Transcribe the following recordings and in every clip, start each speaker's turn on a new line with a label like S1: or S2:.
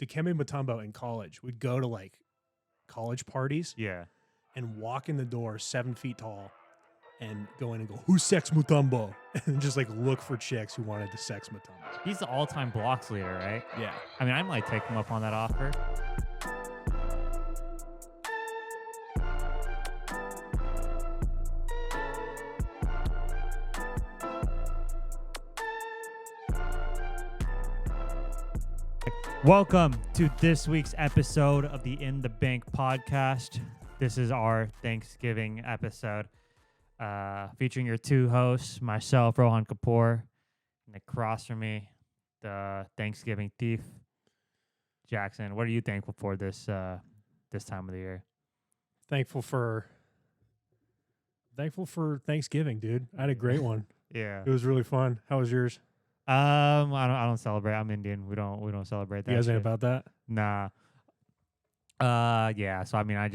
S1: Dikembe Mutombo in college would go to like college parties
S2: Yeah.
S1: and walk in the door 7 feet tall and go in and go, who's sex Mutombo? And just like look for chicks who wanted to sex Mutombo.
S2: He's the all-time blocks leader, right?
S1: Yeah.
S2: I mean, I might take him up on that offer. Welcome to this week's episode of the In the Bank podcast. This is our Thanksgiving episode, featuring your two hosts, myself, Rohan Kapoor, and across from me, the Thanksgiving thief, Jackson. What are you thankful for this time of the year?
S1: Thankful for Thanksgiving, dude. I had a great one.
S2: Yeah.
S1: It was really fun. How was yours?
S2: I don't celebrate. I'm Indian. We don't celebrate that.
S1: You guys ain't
S2: shit.
S1: about that?
S2: Nah. Yeah. So I mean, I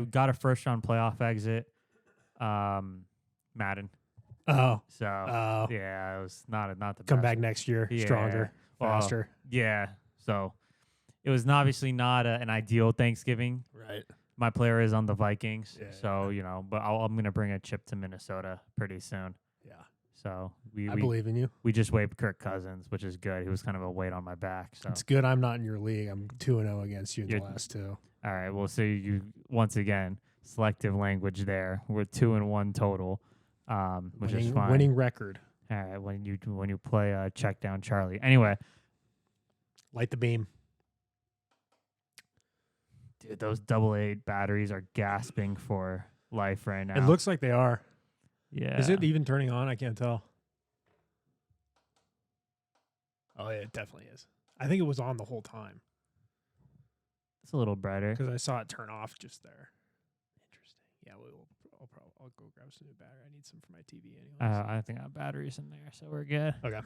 S2: got a first round playoff exit. Madden.
S1: Oh.
S2: So yeah, it was not the
S1: Come
S2: best.
S1: back next year,
S2: Yeah.
S1: stronger,
S2: Well,
S1: faster.
S2: Yeah. So it was obviously not an ideal Thanksgiving.
S1: Right.
S2: My player is on the Vikings,
S1: Yeah,
S2: so you know. But I'm gonna bring a chip to Minnesota pretty soon.
S1: Yeah.
S2: So
S1: I believe in you.
S2: we just waived Kirk Cousins, which is good. He was kind of a weight on my back. So
S1: It's good I'm not in your league. I'm 2-0 against you in the
S2: You're-
S1: last two.
S2: all right, we'll see you once again. Selective language there. We're 2-1 total, which is fine.
S1: Winning record.
S2: All right, when you play check down Charlie. Anyway,
S1: Light the beam.
S2: dude, those AA batteries are gasping for life right now.
S1: It looks like they are.
S2: yeah.
S1: Is it even turning on? I can't tell. Oh, yeah, it definitely is. I think it was on the whole time
S2: It's a little brighter.
S1: because I saw it turn off just there. Interesting. Yeah, I'll go grab some new battery. I need some for my TV anyway.
S2: I think I have batteries in there, so we're good.
S1: Okay.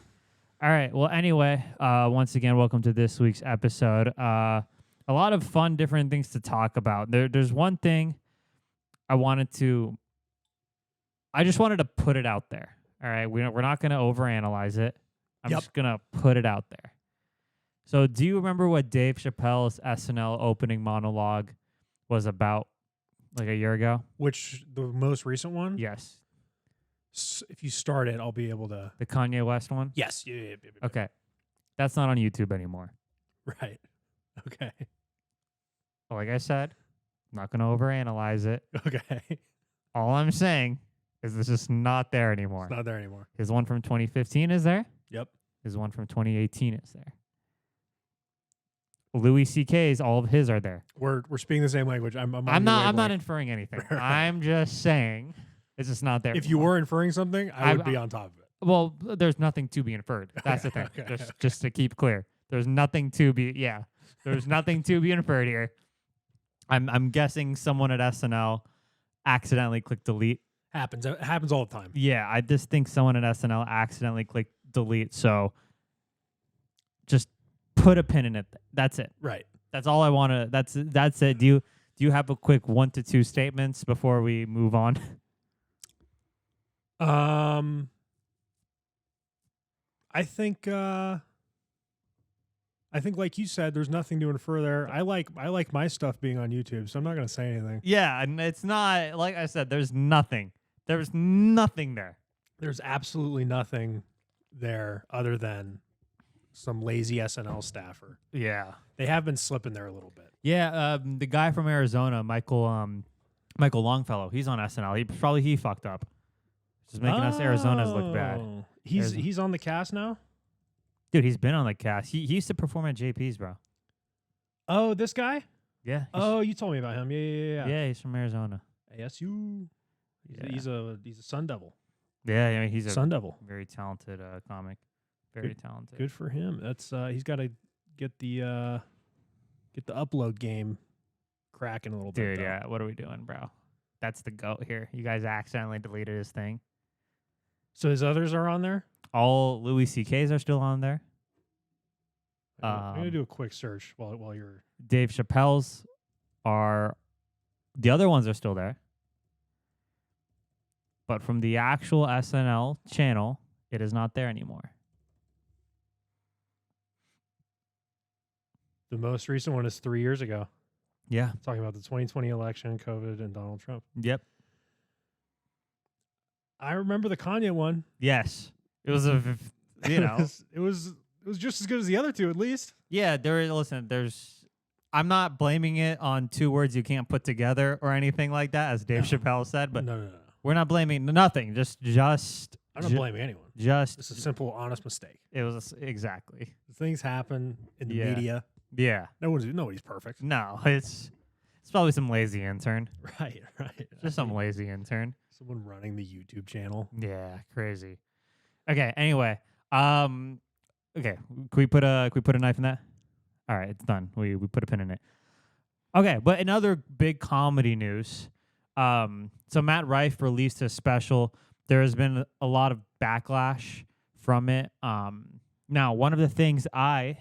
S2: All right. Well, anyway, once again, welcome to this week's episode. A lot of fun, different things to talk about. There's one thing I just wanted to put it out there. All right. We're not going to overanalyze it. I'm
S1: Yep.
S2: just going to put it out there. So do you remember what Dave Chappelle's SNL opening monologue was about like a year ago?
S1: Which, the most recent one?
S2: Yes.
S1: If you start it, I'll be able to.
S2: The Kanye West one?
S1: Yes. Yeah.
S2: Okay. That's not on YouTube anymore.
S1: Right. Okay.
S2: Like I said, I'm not going to overanalyze it.
S1: Okay.
S2: All I'm saying is it's just not there anymore.
S1: It's not there anymore.
S2: His one from 2015 is there.
S1: Yep.
S2: His one from 2018 is there. Louis C.K.'s, all of his are there.
S1: We're speaking the same language. I'm
S2: I'm not inferring anything. I'm just saying it's just not there.
S1: If you
S2: anymore.
S1: were inferring something, I would be on top of it.
S2: Well, there's nothing to be inferred. That's the thing.
S1: Okay.
S2: Just to keep clear. There's nothing to be There's nothing to be inferred here. I'm guessing someone at SNL accidentally clicked delete.
S1: Happens. It happens all the time.
S2: Yeah, I just think someone at SNL accidentally clicked delete. So just put a pin in it. That's it.
S1: Right.
S2: That's all I want to. That's it. Do you have a quick 1 to 2 statements before we move on?
S1: I think like you said, there's nothing to infer there. I like my stuff being on YouTube, so I'm not gonna say anything.
S2: Yeah, and it's not like I said. There's nothing. There's nothing there.
S1: There's absolutely nothing there other than some lazy SNL staffer.
S2: Yeah.
S1: They have been slipping there a little bit.
S2: Yeah. The guy from Arizona, Michael Longfellow, he's on SNL. He fucked up. Just making us Arizonas look bad.
S1: He's on the cast now?
S2: Dude, he's been on the cast. He used to perform at JP's, bro.
S1: Oh, this guy?
S2: Yeah.
S1: Oh, you told me about him. Yeah.
S2: Yeah, he's from Arizona.
S1: ASU. He's a Sun Devil.
S2: Yeah, I mean he's a
S1: Sun Devil.
S2: very talented comic. Very talented.
S1: Good for him. That's he's got to get the upload game cracking a little bit.
S2: Dude,
S1: though.
S2: yeah. What are we doing, bro? That's the GOAT here. You guys accidentally deleted his thing.
S1: So his others are on there?
S2: All Louis C.K.'s are still on there.
S1: I'm gonna do a quick search while you're.
S2: Dave Chappelle's are. The other ones are still there. But from the actual SNL channel, it is not there anymore.
S1: The most recent one is 3 years ago,
S2: Yeah.
S1: talking about the 2020 election, COVID, and Donald Trump.
S2: Yep.
S1: I remember the Kanye one.
S2: Yes. It was you know.
S1: it was just as good as the other two, at least.
S2: Yeah, I'm not blaming it on two words you can't put together or anything like that, as Dave Chappelle said, but
S1: No.
S2: we're not blaming nothing. Just
S1: I'm not blaming anyone.
S2: Just
S1: It's a simple, honest mistake.
S2: it was exactly.
S1: Things happen in the media.
S2: Yeah.
S1: Nobody's perfect.
S2: No, it's probably some lazy intern.
S1: Right.
S2: Just some lazy intern.
S1: Someone running the YouTube channel.
S2: Yeah, crazy. Okay, anyway. Okay, can we put a knife in that? All right, it's done. We put a pin in it. Okay, but in other big comedy news, so Matt Rife released a special. There has been a lot of backlash from it. Now, one of the things I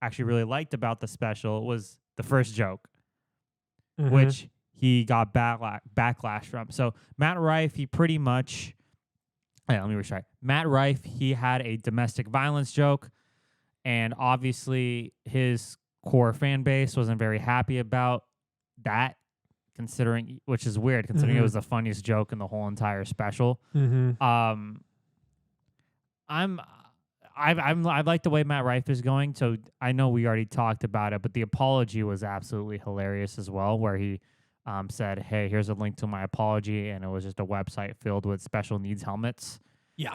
S2: actually really liked about the special was the first joke, which he got backlash from. So Matt Rife, he pretty much, let me retry. Matt Rife, he had a domestic violence joke, and obviously his core fan base wasn't very happy about that, considering, which is weird, considering it was the funniest joke in the whole entire special. I like the way Matt Rife is going. So I know we already talked about it, but the apology was absolutely hilarious as well, where he said, "Hey, here's a link to my apology," and it was just a website filled with special needs helmets.
S1: Yeah.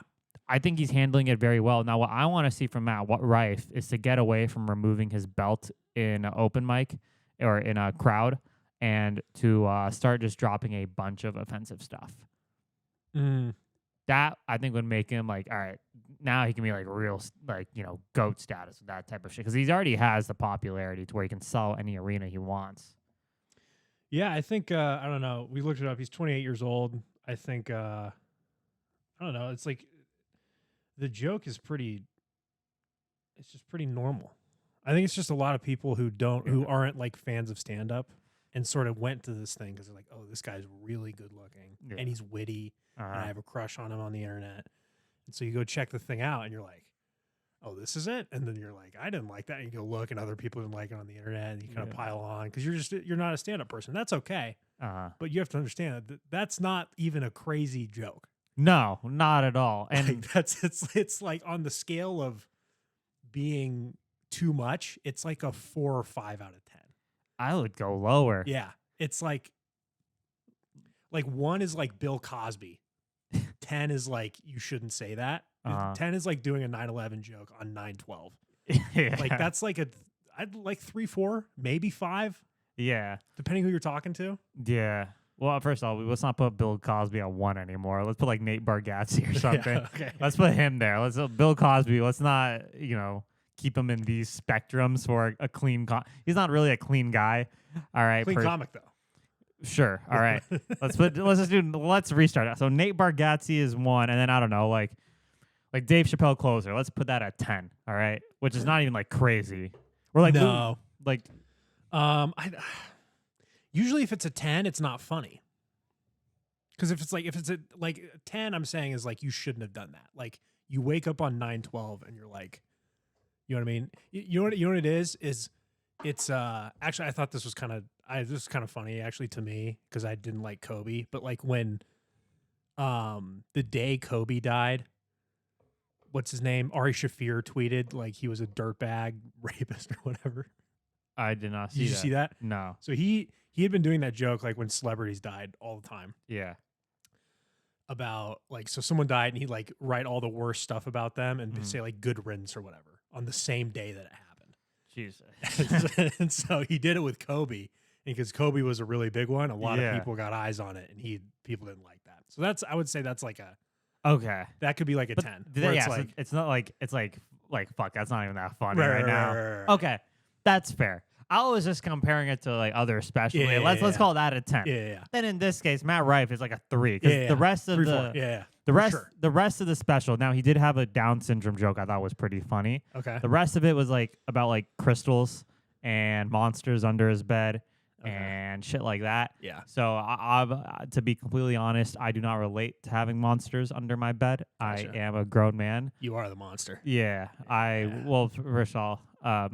S2: I think he's handling it very well. Now, what I want to see from Matt Rife is to get away from removing his belt in an open mic or in a crowd, and to start just dropping a bunch of offensive stuff. That, I think, would make him like, all right, now he can be like real, like, GOAT status with that type of shit. Because he already has the popularity to where he can sell any arena he wants.
S1: Yeah, I think, I don't know. We looked it up. He's 28 years old. I think, I don't know. It's like the joke is it's just pretty normal. I think it's just a lot of people who aren't like fans of stand-up and sort of went to this thing because they're like, oh, this guy's really good looking and he's witty and I have a crush on him on the internet. And so you go check the thing out and you're like, oh, this is it? And then you're like, I didn't like that. And you go look and other people didn't like it on the internet and you kind of pile on because you're not a stand-up person. That's okay. But you have to understand that that's not even a crazy joke.
S2: No, not at all. And
S1: like it's like on the scale of being too much, it's like a 4 or 5 out of 10.
S2: I would go lower.
S1: Yeah. It's like 1 is like Bill Cosby. 10 is like, you shouldn't say that. 10 is like doing a 9/11 joke on 9/12.
S2: Yeah.
S1: Like that's like I'd like 3, 4, maybe 5.
S2: Yeah.
S1: Depending who you're talking to.
S2: Yeah. Well, first of all, let's not put Bill Cosby on 1 anymore. Let's put like Nate Bargatze or something.
S1: Yeah, okay.
S2: Let's put him there. Let's Bill Cosby. Let's not, keep him in these spectrums for a clean. He's not really a clean guy. All right.
S1: Clean comic though.
S2: Sure. All right. Let's restart. So Nate Bargatze is 1, and then I don't know, like Dave Chappelle closer. Let's put that at 10. All right, which is not even like crazy. We're like,
S1: no,
S2: like,
S1: usually if it's a 10, it's not funny. Because if it's a 10, I'm saying is like you shouldn't have done that. Like you wake up on 9/12 and you're like, you know what I mean? You know what it is? It's actually I thought this was kind of funny actually to me because I didn't like Kobe, but like when the day Kobe died, what's his name? Ari Shaffir tweeted like he was a dirtbag rapist or whatever.
S2: I did not see
S1: Did you see that?
S2: No.
S1: So he had been doing that joke like when celebrities died all the time.
S2: Yeah.
S1: About like, so someone died and he'd like write all the worst stuff about them and say like good riddance or whatever on the same day that it happened.
S2: Jesus.
S1: And so he did it with Kobe, and because Kobe was a really big one, a lot of people got eyes on it, and people didn't like that. So I would say that's like that could be like a 10.
S2: It's not like it's like fuck, that's not even that funny right now. Right. Okay, that's fair. I was just comparing it to like other specials. Let's call that a 10.
S1: Yeah.
S2: Then in this case, Matt Rife is like a 3 because the rest of
S1: 3,
S2: the
S1: 4.
S2: The rest of the special. Now he did have a Down syndrome joke I thought was pretty funny.
S1: Okay.
S2: The rest of it was like about like crystals and monsters under his bed and shit like that.
S1: Yeah.
S2: So to be completely honest, I do not relate to having monsters under my bed.
S1: Gotcha.
S2: I am a grown man.
S1: You are the monster.
S2: Yeah. Well, first of all,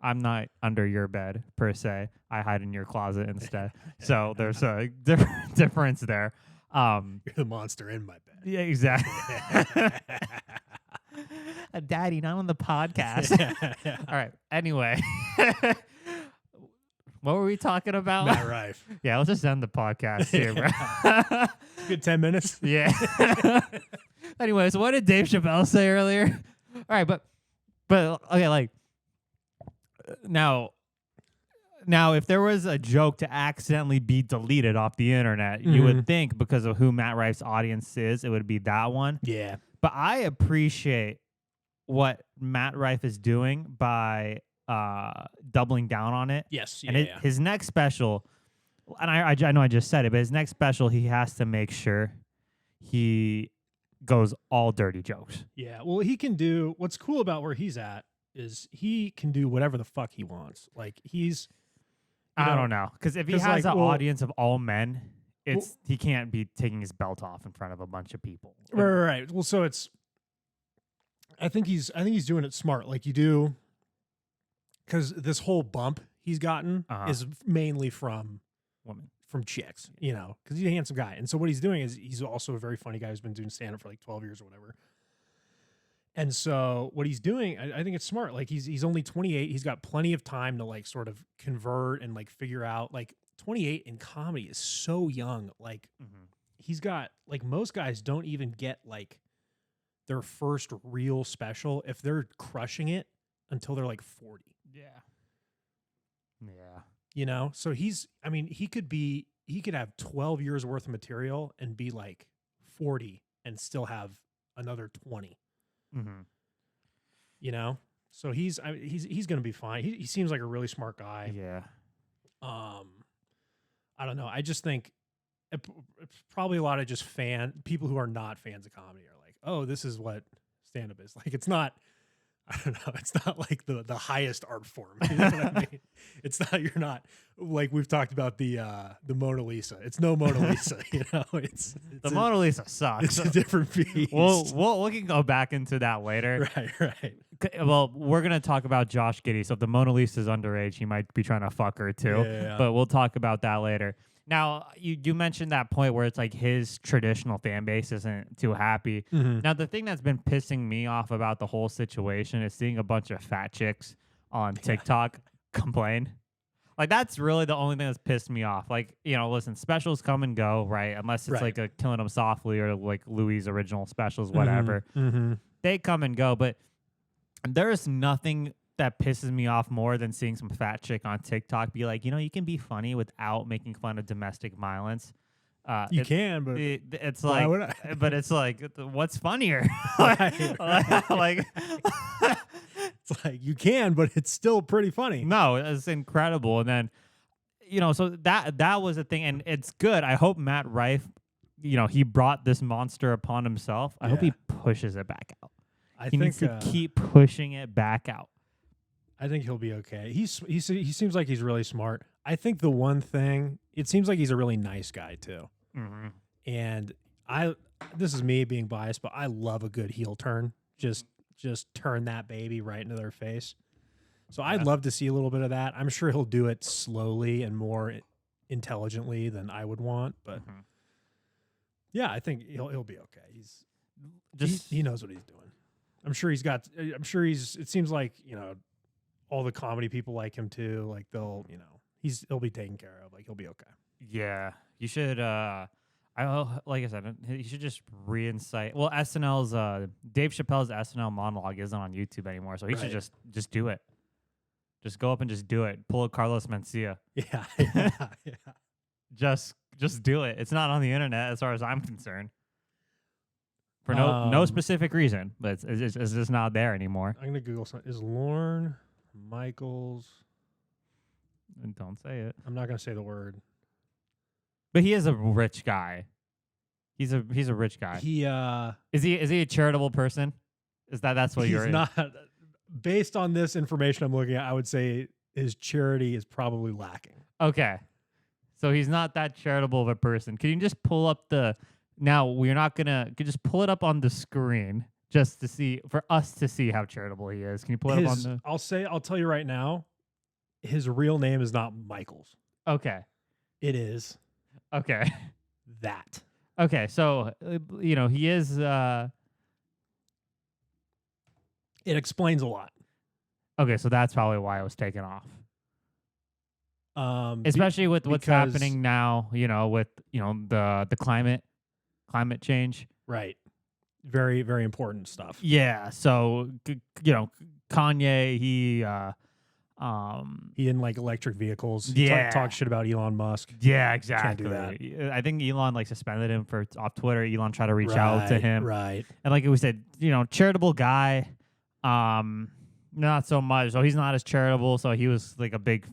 S2: I'm not under your bed per se. I hide in your closet instead. So there's a difference there.
S1: You're the monster in my bed.
S2: Yeah, exactly. Daddy, not on the podcast. All right. Anyway, what were we talking about?
S1: Matt Rife.
S2: Yeah, let's just end the podcast here, bro.
S1: Good 10 minutes.
S2: Yeah. Anyways, what did Dave Chappelle say earlier? All right, but okay, like now if there was a joke to accidentally be deleted off the internet, you would think because of who Matt Rife's audience is, it would be that one.
S1: Yeah.
S2: But I appreciate what Matt Rife is doing by doubling down on it.
S1: Yes.
S2: And his next special, and I know I just said it, but his next special, he has to make sure he goes all dirty jokes.
S1: Yeah. Well, he can do, what's cool about where he's at is he can do whatever the fuck he wants. Like
S2: I don't know. Because if he has an audience of all men, he can't be taking his belt off in front of a bunch of people.
S1: Right. Well, so I think he's doing it smart. Like you do, because this whole bump he's gotten is mainly from
S2: women,
S1: from chicks, because he's a handsome guy. And so what he's doing is he's also a very funny guy who's been doing stand-up for like 12 years or whatever. And so what he's doing, I think it's smart. Like he's only 28. He's got plenty of time to like sort of convert and like figure out. Like 28 in comedy is so young. Like he's got, like, most guys don't even get like their first real special if they're crushing it until they're like 40.
S2: Yeah. Yeah.
S1: So he could have 12 years worth of material and be like 40 and still have another 20. So he's going to be fine. He seems like a really smart guy.
S2: Yeah.
S1: I don't know. I just think it's probably a lot of just people who are not fans of comedy are like, oh, this is what stand-up is. Like, it's not, I don't know. It's not like the highest art form. You know what I mean? It's not, you're not, like we've talked about the Mona Lisa. It's no Mona Lisa, It's
S2: the Mona Lisa sucks.
S1: It's a different beast.
S2: We can go back into that later.
S1: Right.
S2: Well, we're going to talk about Josh Giddey. So if the Mona Lisa's underage, he might be trying to fuck her too.
S1: Yeah.
S2: But we'll talk about that later. Now, you mentioned that point where it's like his traditional fan base isn't too happy. Now, the thing that's been pissing me off about the whole situation is seeing a bunch of fat chicks on TikTok complain. Like, that's really the only thing that's pissed me off. Like, listen, specials come and go, right? Unless it's like a Killing Them Softly or like Louis' original specials, whatever. They come and go. But there's nothing that pisses me off more than seeing some fat chick on TikTok be like, you can be funny without making fun of domestic violence.
S1: You can, but
S2: it's
S1: why
S2: like,
S1: would I?
S2: but it's like, what's funnier?
S1: Like, it's like you can, but it's still pretty funny.
S2: No, it's incredible. And then, so that was a thing, and it's good. I hope Matt Rife, he brought this monster upon himself. I hope he pushes it back out. He needs to keep pushing it back out.
S1: I think he'll be okay. He seems like he's really smart. I think the one thing, it seems like he's a really nice guy too. And this is me being biased, but I love a good heel turn. Just turn that baby right into their face. So I'd love to see a little bit of that. I'm sure he'll do it slowly and more intelligently than I would want, but yeah, I think he'll be okay. He knows what he's doing. It seems like, all the comedy people like him too. Like he'll be taken care of. Like he'll be okay.
S2: Yeah, you should. Like I said, you should just reincite. Well, SNL's Dave Chappelle's SNL monologue isn't on YouTube anymore, so he should just do it. Just go up and just do it. Pull a Carlos Mencia.
S1: Yeah.
S2: Just do it. It's not on the internet as far as I'm concerned. For no specific reason, but it's just not there anymore.
S1: I'm gonna Google something. Is Lorne Michaels?
S2: Don't say it.
S1: I'm not gonna say the word.
S2: But he is a rich guy. He's a rich guy. Is he a charitable person? That's what you're.
S1: He's not. Based on this information I'm looking at, I would say his charity is probably lacking.
S2: Okay, so he's not that charitable of a person. Can you just pull up the? Now we're not gonna. Can you just pull it up on the screen just to see, for us to see how charitable he is. Can you pull it up on the?
S1: I'll tell you right now, his real name is not Michaels.
S2: Okay.
S1: It is
S2: Okay.
S1: that.
S2: Okay. So he is.
S1: It explains a lot.
S2: Okay, so that's probably why it was taken off. Especially with what's happening now, with the climate change.
S1: Right. Very, very important stuff.
S2: Yeah. So Kanye, he
S1: didn't like electric vehicles.
S2: Yeah.
S1: Talk shit about Elon Musk.
S2: Yeah, exactly.
S1: Can't do that.
S2: I think Elon suspended him off Twitter. Elon tried to reach out to him.
S1: Right.
S2: And like we said, charitable guy. Not so much. So he's not as charitable. So he was like a big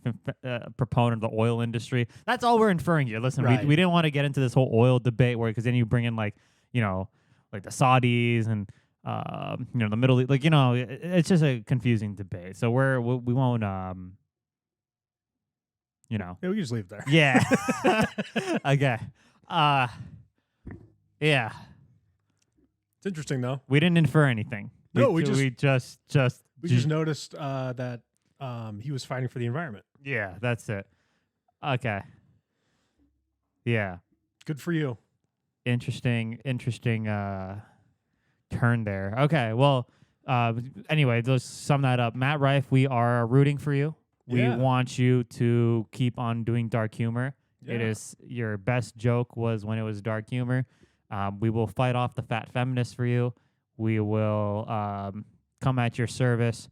S2: proponent of the oil industry. That's all we're inferring here. Listen,
S1: Right.
S2: we didn't want to get into this whole oil debate because then you bring in like the Saudis and the Middle East. It's just a confusing debate. So we won't
S1: Yeah, we can just leave it there.
S2: Yeah. Okay. Yeah.
S1: It's interesting though.
S2: We didn't infer anything.
S1: No,
S2: we just
S1: noticed that he was fighting for the environment.
S2: Yeah, that's it. Okay. Yeah.
S1: Good for you.
S2: Interesting turn there. Okay, well, anyway, let's sum that up. Matt Rife, we are rooting for you.
S1: Yeah.
S2: We want you to keep on doing dark humor.
S1: Yeah.
S2: It is your best joke was when it was dark humor. We will fight off the fat feminists for you. We will come at your service.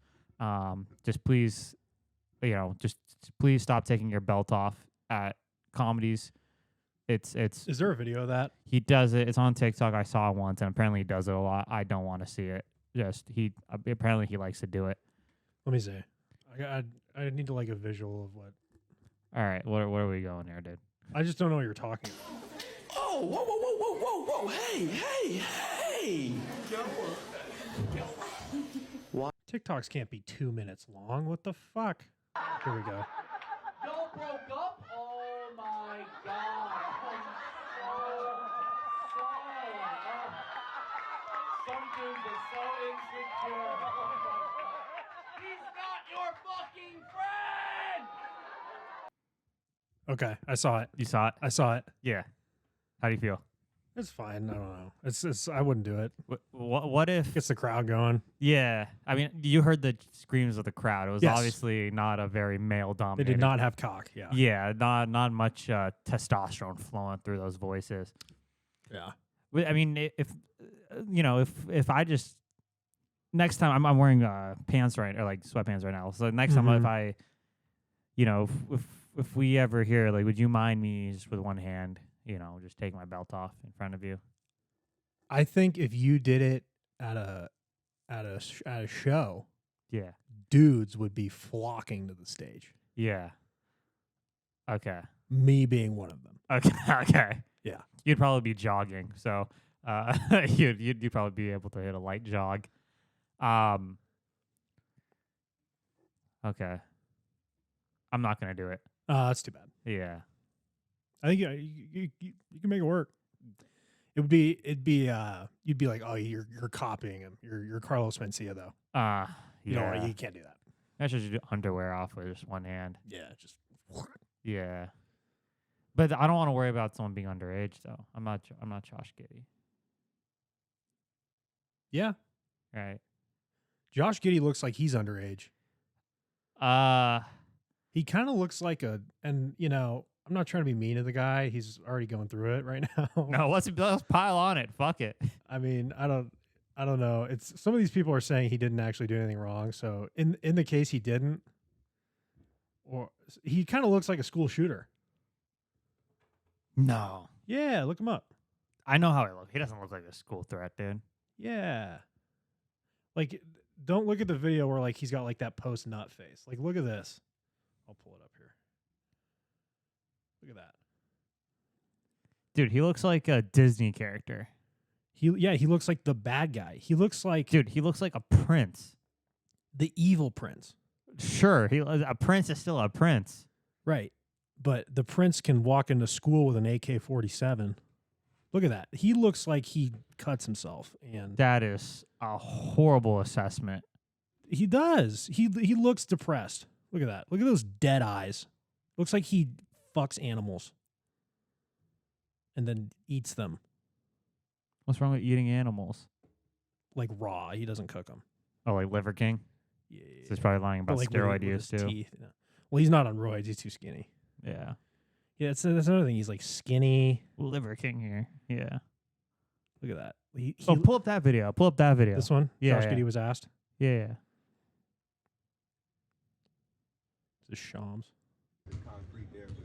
S2: Just please, please stop taking your belt off at comedies. It's.
S1: Is there a video of that?
S2: He does it. It's on TikTok. I saw it once, and apparently he does it a lot. I don't want to see it. Apparently he likes to do it.
S1: Let me see. I need to like a visual of what.
S2: All right, what are we going here, dude?
S1: I just don't know what you're talking about.
S3: Oh, whoa, hey.
S1: TikToks can't be 2 minutes long. What the fuck? Here we go.
S4: Y'all broke up? Oh my god. I'm so sorry. Some dude is so insecure. He's not your fucking friend!
S1: Okay, I saw it.
S2: You saw it?
S1: I saw it.
S2: Yeah. How do you feel?
S1: It's fine. I don't know. It's I wouldn't do it.
S2: What if?
S1: Gets the crowd going.
S2: Yeah. I mean, you heard the screams of the crowd. It was
S1: Yes.
S2: obviously not a very male
S1: They
S2: dominated.
S1: did not have cock. Yeah.
S2: Yeah, not much testosterone flowing through those voices.
S1: Yeah.
S2: I mean, if I just next time I'm wearing pants right or like sweatpants right now. So next time if I, if we ever hear like, would you mind me just with one hand, just take my belt off in front of you?
S1: I think if you did it at a show,
S2: Yeah.
S1: dudes would be flocking to the stage.
S2: Yeah. Okay.
S1: Me being one of them.
S2: Okay.
S1: Yeah.
S2: You'd probably be jogging, so you'd probably be able to hit a light jog. Okay. I'm not gonna do it.
S1: That's too bad.
S2: Yeah.
S1: I think you can make it work. It'd be you'd be like, oh, you're copying him. You're Carlos Mencia though.
S2: Yeah.
S1: You can't do that.
S2: I should do underwear off with just one hand.
S1: Yeah, just
S2: Yeah. But I don't want to worry about someone being underage though. I'm not Josh Giddey.
S1: yeah.
S2: Right.
S1: Josh Giddey looks like he's underage. He kind of looks like I'm not trying to be mean to the guy. He's already going through it right now.
S2: No, let's pile on it. Fuck it.
S1: I mean, I don't know. It's some of these people are saying he didn't actually do anything wrong. So in the case he didn't, or he kind of looks like a school shooter.
S2: No.
S1: Yeah, look him up.
S2: I know how he looks. He doesn't look like a school threat, dude.
S1: Yeah. Like, don't look at the video where like he's got like that post nut face. Like, look at this. I'll pull it up here. Look at that.
S2: Dude, he looks like a Disney character.
S1: He looks like the bad guy. He looks like
S2: He looks like a prince.
S1: the evil prince.
S2: Sure, a prince is still a prince.
S1: Right. But the prince can walk into school with an AK-47. Look at that. He looks like he cuts himself, and
S2: That is a horrible assessment.
S1: he does. He looks depressed. Look at that. Look at those dead eyes. Looks like he fucks animals and then eats them
S2: What's wrong with eating animals?
S1: like raw. He doesn't cook them.
S2: Oh, like Liver King?
S1: Yeah.
S2: So he's probably lying
S1: But,
S2: about
S1: like,
S2: steroid
S1: with
S2: use
S1: his
S2: too.
S1: teeth, you know. Well, he's not on roids. He's too skinny.
S2: Yeah.
S1: Yeah, that's another thing. He's like skinny.
S2: Liver King here. Yeah.
S1: Look at that. He,
S2: Pull up that video. Pull up that video.
S1: this one.
S2: Yeah,
S1: Josh
S2: yeah.
S1: Giddey was asked.
S2: Yeah.
S1: This is Shams.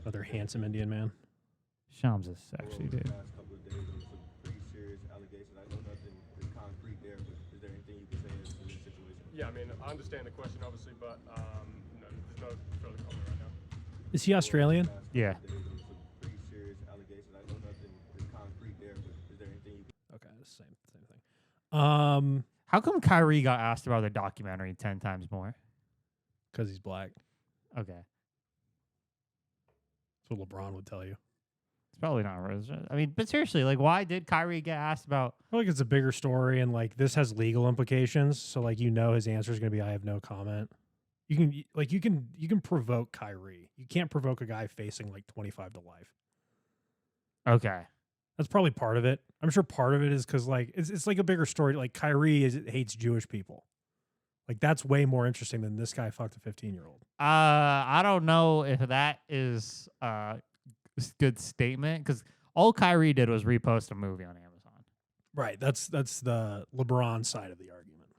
S1: Another handsome Indian man.
S2: Shams is sexy, dude.
S5: Yeah, I mean, I understand the question, obviously, but no, there's no further comment right now.
S1: Is he Australian?
S2: Yeah.
S1: Okay, same thing.
S2: How come Kyrie got asked about the documentary 10 times more?
S1: Because he's black.
S2: Okay.
S1: That's what LeBron would tell you.
S2: It's probably not. I mean, but seriously, like, why did Kyrie get asked about?
S1: I feel like it's a bigger story, and like this has legal implications. So like his answer is going to be, "I have no comment." You can provoke Kyrie. You can't provoke a guy facing like 25 to life.
S2: Okay.
S1: That's probably part of it. I'm sure part of it is because like it's like a bigger story. Like Kyrie hates Jewish people. Like that's way more interesting than this guy fucked a 15-year-old.
S2: I don't know if that is a good statement because all Kyrie did was repost a movie on Amazon.
S1: Right. That's the LeBron side of the argument.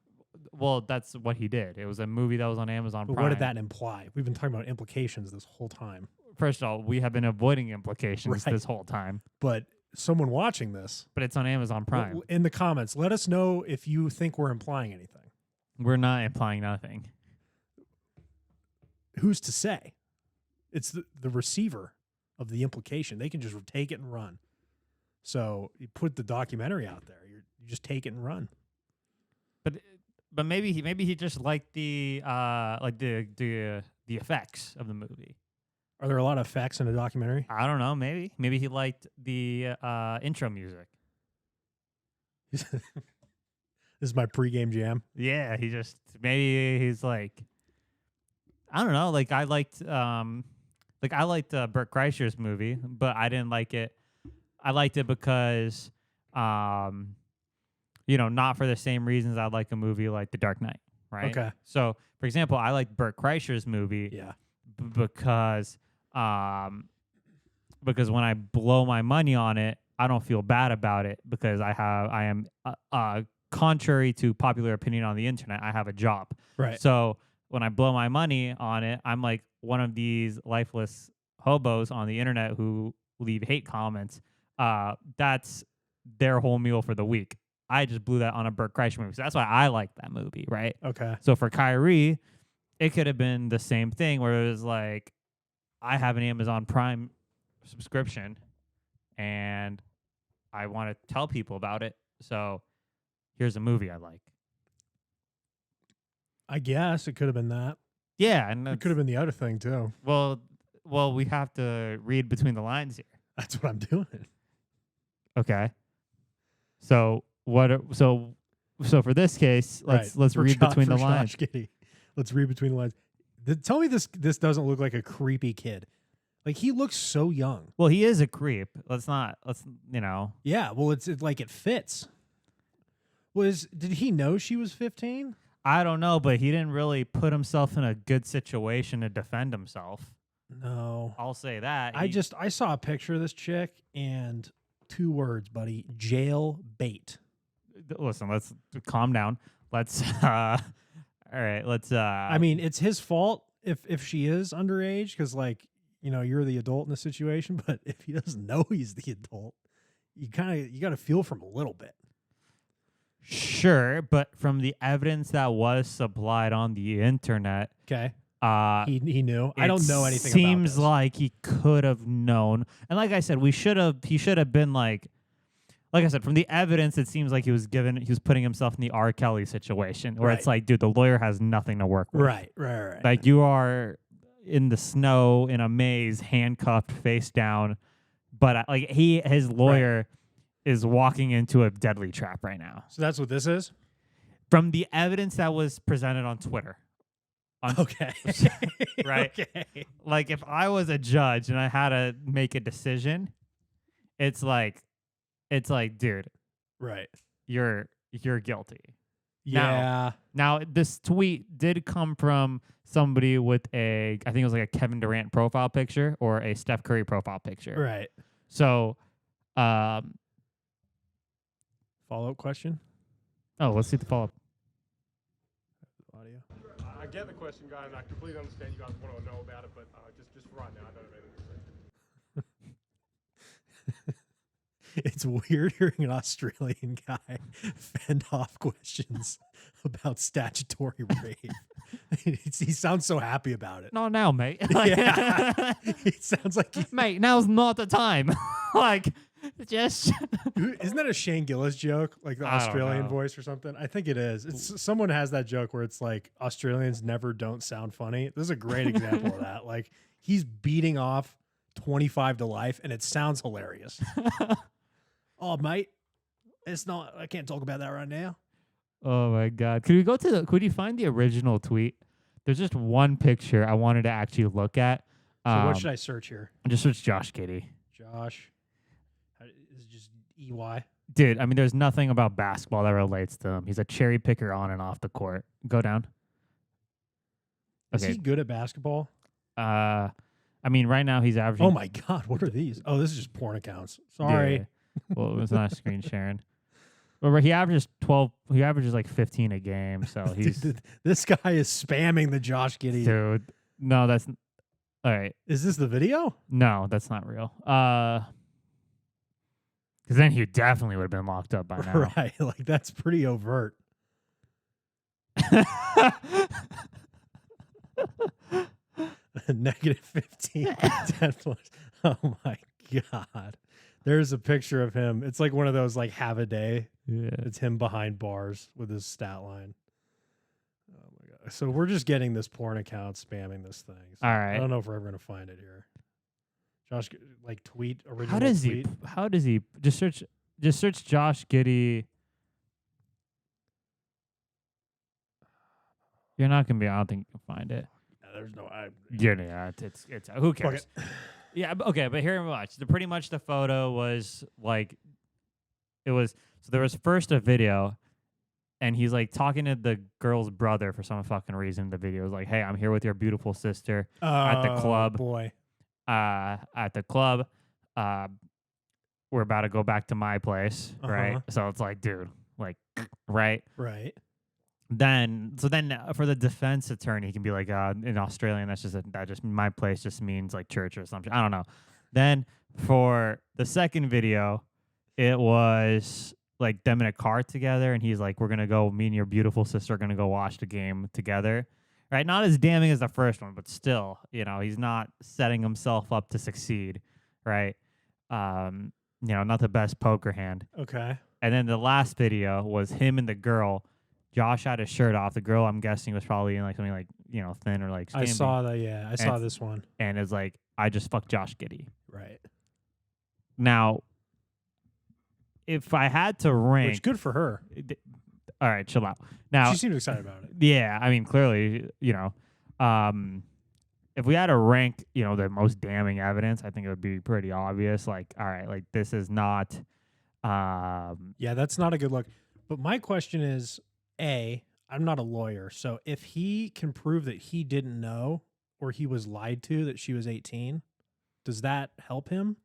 S2: Well, that's what he did. It was a movie that was on Amazon
S1: But
S2: Prime.
S1: what did that imply? We've been talking about implications this whole time.
S2: First of all, we have been avoiding implications
S1: Right.
S2: this whole time,
S1: But someone watching this,
S2: but it's on Amazon Prime.
S1: in the comments, let us know if you think we're implying anything.
S2: We're not implying nothing.
S1: Who's to say? It's the receiver of the implication. They can just take it and run. So you put the documentary out there. You just take it and run.
S2: But maybe he just liked the effects of the movie.
S1: Are there a lot of effects in a documentary?
S2: I don't know. Maybe he liked the intro music.
S1: This is my pregame jam.
S2: Yeah, maybe he's like, I don't know. Like I liked Burt Kreischer's movie, but I didn't like it. I liked it because, not for the same reasons I like a movie like The Dark Knight, right?
S1: Okay.
S2: So, for example, I liked Burt Kreischer's movie
S1: Yeah.
S2: because when I blow my money on it, I don't feel bad about it because I am contrary to popular opinion on the internet, I have a job.
S1: Right.
S2: So when I blow my money on it, I'm like one of these lifeless hobos on the internet who leave hate comments. That's their whole meal for the week. I just blew that on a Burt Kreischer movie. So that's why I like that movie, right?
S1: Okay.
S2: So for Kyrie, it could have been the same thing where it was like, I have an Amazon Prime subscription and I want to tell people about it. So here's a movie I like.
S1: I guess it could have been that.
S2: Yeah. And
S1: It could have been the other thing too.
S2: well, we have to read between the lines here.
S1: That's what I'm doing.
S2: Okay. So so for this case, let's
S1: For
S2: read between the
S1: for
S2: lines.
S1: Josh Giddey. Let's read between the lines. Tell me this doesn't look like a creepy kid. Like he looks so young.
S2: Well, he is a creep. Let's
S1: Yeah, well it's like it fits. Did he know she was 15?
S2: I don't know, but he didn't really put himself in a good situation to defend himself.
S1: No.
S2: I'll say that.
S1: I saw a picture of this chick and 2 words, buddy. Jail bait.
S2: Listen, let's calm down. Let's all right, let's
S1: I mean, it's his fault if she is underage cuz like, you're the adult in the situation, but if he doesn't know he's the adult, you got to feel for him a little bit.
S2: sure, but from the evidence that was supplied on the internet,
S1: Okay. He knew. I don't know anything about
S2: Seems
S1: this.
S2: like he could have known. And like I said, he should have been like I said, from the evidence, it seems like he was putting himself in the R. Kelly situation where it's
S1: Right.
S2: like, dude, the lawyer has nothing to work with.
S1: Right.
S2: Like you are in the snow in a maze, handcuffed, face down, but like his lawyer is walking into a deadly trap right now.
S1: So that's what this is?
S2: From the evidence that was presented on Twitter.
S1: Okay.
S2: Right?
S1: Okay.
S2: Like if I was a judge and I had to make a decision, it's like, dude,
S1: Right.
S2: you're guilty.
S1: Yeah.
S2: Now this tweet did come from somebody with I think it was like a Kevin Durant profile picture or a Steph Curry profile picture.
S1: Right.
S2: So,
S1: Follow-up question?
S2: let's see the follow up.
S1: Audio.
S5: I get the question, guys, and I completely understand you guys want to know about it, but just for right now, I don't have anything to say.
S1: It's weird hearing an Australian guy fend off questions about statutory rape. He sounds so happy about it.
S2: Not now, mate.
S1: Yeah. It sounds like
S2: Mate, now's not the time. Like, just
S1: isn't that a Shane Gillis joke? Like the
S2: I don't
S1: Australian
S2: know.
S1: voice or something? I think it is. It's someone has that joke where it's like Australians never don't sound funny. This is a great example of that. Like he's beating off 25 to life and it sounds hilarious. Oh, mate, it's not. I can't talk about that right now.
S2: Oh my god. Could you find the original tweet? There's just one picture I wanted to actually look at.
S1: So what should I search here?
S2: Just search Josh Giddey.
S1: Josh. Is it just EY?
S2: Dude, I mean there's nothing about basketball that relates to him. He's a cherry picker on and off the court. Go down.
S1: Is he good at basketball?
S2: I mean right now he's averaging.
S1: Oh my God, what are these? Oh, this is just porn accounts. Sorry.
S2: Yeah. Well, it's not screen sharing. But he averages 12. He averages like 15 a game. So he's
S1: Dude, this guy is spamming the Josh Giddey.
S2: dude. No, that's all right.
S1: Is this the video?
S2: No, that's not real. Because then he definitely would have been locked up by now.
S1: Right. Like that's pretty overt. Negative 15. 10 plus. Oh my God. There's a picture of him. It's like one of those like have a day.
S2: Yeah.
S1: It's him behind bars with his stat line. Oh my God. So we're just getting this porn account spamming this thing. So
S2: All right.
S1: I don't know if we're ever going to find it here. Josh, like tweet original.
S2: How does
S1: tweet.
S2: he just search Josh Giddey? You're not gonna be. I don't think you can find it.
S1: There's no.
S2: Yeah, it's who cares?
S1: Okay.
S2: Yeah, okay, but here much. Pretty much the photo was like, it was, so there was first a video, and he's like talking to the girl's brother for some fucking reason. The video was like, hey, I'm here with your beautiful sister at the club.
S1: Boy.
S2: At the club. We're about to go back to my place, right? So it's like, dude, like, right?
S1: Right.
S2: Then for the defense attorney, he can be like, in Australian, that just my place just means like church or something. I don't know. Then for the second video, it was like them in a car together, and he's like, me and your beautiful sister are gonna go watch the game together. Right? Not as damning as the first one, but still, he's not setting himself up to succeed, right? Not the best poker hand.
S1: Okay.
S2: And then the last video was him and the girl. Josh had his shirt off. The girl, I'm guessing, was probably in like something like, thin or like
S1: I
S2: skimpy.
S1: saw that. Yeah, I saw this one.
S2: And it's like, I just fucked Josh Giddey.
S1: Right.
S2: Now, if I had to rank,
S1: Which good for her.
S2: all right, chill out. Now,
S1: She seemed excited about it.
S2: yeah, I mean, clearly, if we had to rank, the most damning evidence, I think it would be pretty obvious. Like, all right, like this is not.
S1: Yeah, that's not a good look. But my question is, I'm not a lawyer, so if he can prove that he didn't know or he was lied to that she was 18, does that help him?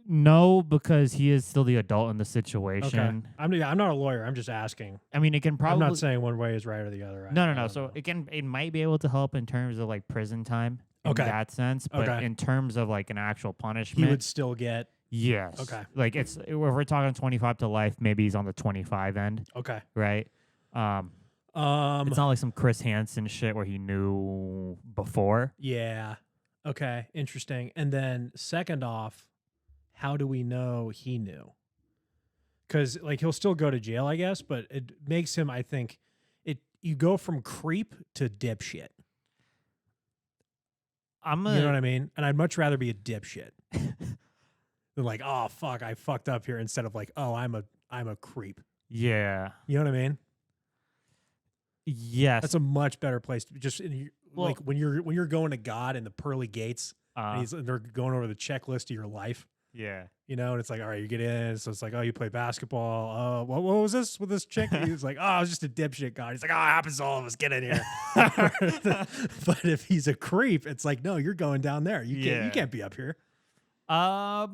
S2: No, because he is still the adult in the situation.
S1: Okay. I'm not a lawyer. I'm just asking.
S2: I mean, it can probably.
S1: I'm not saying one way is right or the other.
S2: No. So it might be able to help in terms of like prison time in that sense, but in terms of like an actual punishment,
S1: he would still get.
S2: Yes.
S1: Okay.
S2: Like if we're talking 25 to life, maybe he's on the 25 end.
S1: Okay.
S2: Right. It's not like some Chris Hansen shit where he knew before.
S1: Yeah. Okay. Interesting. And then second off, how do we know he knew? Because like he'll still go to jail, I guess, but it makes him. I think you go from creep to dipshit. You know what I mean? And I'd much rather be a dipshit. Than like, oh fuck, I fucked up here, instead of like, oh, I'm a creep.
S2: Yeah.
S1: You know what I mean?
S2: Yes.
S1: That's a much better place to be. Just
S2: Well-
S1: like when you're going to God in the pearly gates, and they're going over the checklist of your life.
S2: Yeah.
S1: You know, and it's like, all right, you get in. So it's like, oh, you play basketball. What was this with this chick? He's like, oh, I was just a dipshit God. He's like, oh, it happens to all of us. Get in here. But if he's a creep, it's like, no, you're going down there. You can't be up here.
S2: Well,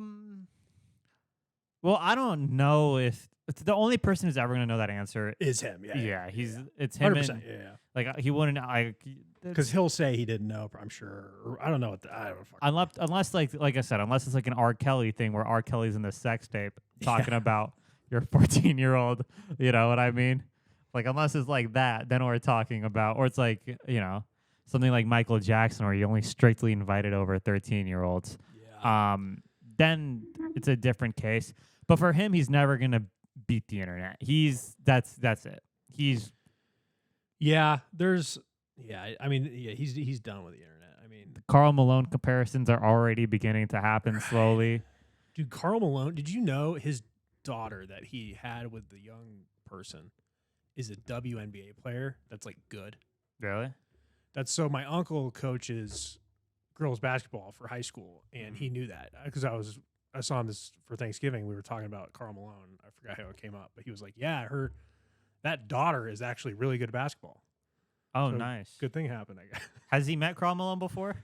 S2: I don't know if it's the only person who's ever gonna know that answer.
S1: Is him? Yeah.
S2: It's him.
S1: 100%.
S2: And,
S1: Yeah.
S2: like he wouldn't.
S1: Because he'll say he didn't know. I'm sure. Or I don't know. I don't know.
S2: Unless like I said, unless it's like an R. Kelly thing where R. Kelly's in the sex tape talking about your 14-year-old. You know what I mean? Like unless it's like that, then we're talking about, or it's like something like Michael Jackson, where you only strictly invited over 13-year-olds.
S1: Yeah.
S2: Then it's a different case. But for him, he's never gonna beat the internet. That's it. He's
S1: he's done with the internet. I mean,
S2: Karl Malone comparisons are already beginning to happen slowly.
S1: Dude, Karl Malone, did you know his daughter that he had with the young person is a WNBA player that's like good?
S2: Really?
S1: That's so my uncle coaches girls basketball for high school, and he knew that because I saw him this for Thanksgiving. We were talking about Karl Malone. I forgot how it came up, but he was like, yeah, that daughter is actually really good at basketball.
S2: Oh,
S1: So
S2: nice.
S1: Good thing happened, I guess.
S2: Has he met Karl Malone before?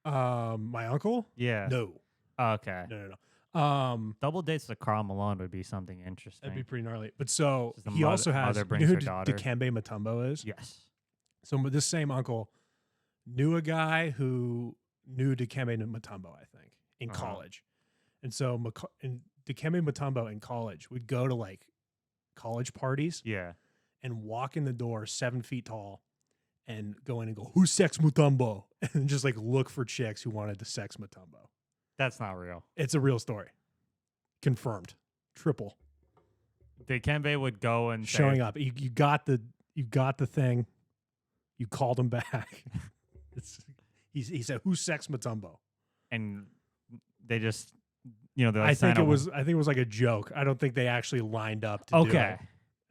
S1: My uncle?
S2: Yeah.
S1: No.
S2: Oh, okay.
S1: No.
S2: Double dates with Karl Malone would be something interesting.
S1: That'd be pretty gnarly. But so
S2: Just the
S1: he also has,
S2: mother
S1: you
S2: brings
S1: know who
S2: her daughter.
S1: Dikembe Mutombo is?
S2: Yes.
S1: So this same uncle knew a guy who knew Dikembe Mutombo, I think, in college. And so Dikembe Mutombo in college would go to like college parties and walk in the door 7 feet tall and go in and go, who's sex Mutombo? And just like look for chicks who wanted to sex Mutombo.
S2: That's not real.
S1: It's a real story. Confirmed. Triple.
S2: Dikembe would go and
S1: Showing
S2: say,
S1: up. You got the thing. You called him back. He said, who's sex Mutombo?
S2: and they just, they like
S1: I think
S2: sign
S1: it was like a joke. I don't think they actually lined up to do it.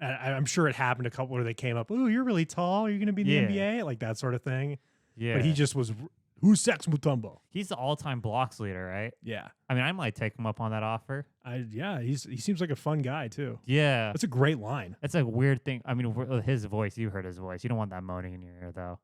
S1: I'm sure it happened a couple where they came up, ooh, you're really tall. You're going to be in the NBA? Like that sort of thing.
S2: Yeah.
S1: But he just was, who's sex Mutombo?
S2: He's the all-time blocks leader, right?
S1: Yeah.
S2: I mean, I might take him up on that offer.
S1: He seems like a fun guy too.
S2: Yeah.
S1: That's a great line.
S2: That's a weird thing. I mean, his voice, you heard his voice. You don't want that moaning in your ear, though.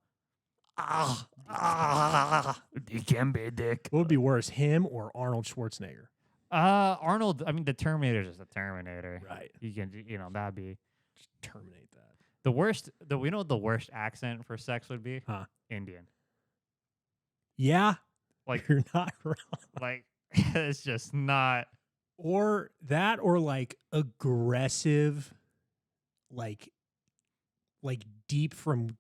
S2: Dikembe dick.
S1: What would be worse, him or Arnold Schwarzenegger?
S2: Arnold, I mean, the Terminator's just a Terminator.
S1: Right.
S2: You can, that'd be
S1: Just terminate that.
S2: the worst. We know what the worst accent for sex would be?
S1: Huh.
S2: Indian.
S1: Yeah.
S2: Like,
S1: You're not wrong.
S2: like, it's just not.
S1: Or that, or like aggressive, like deep from,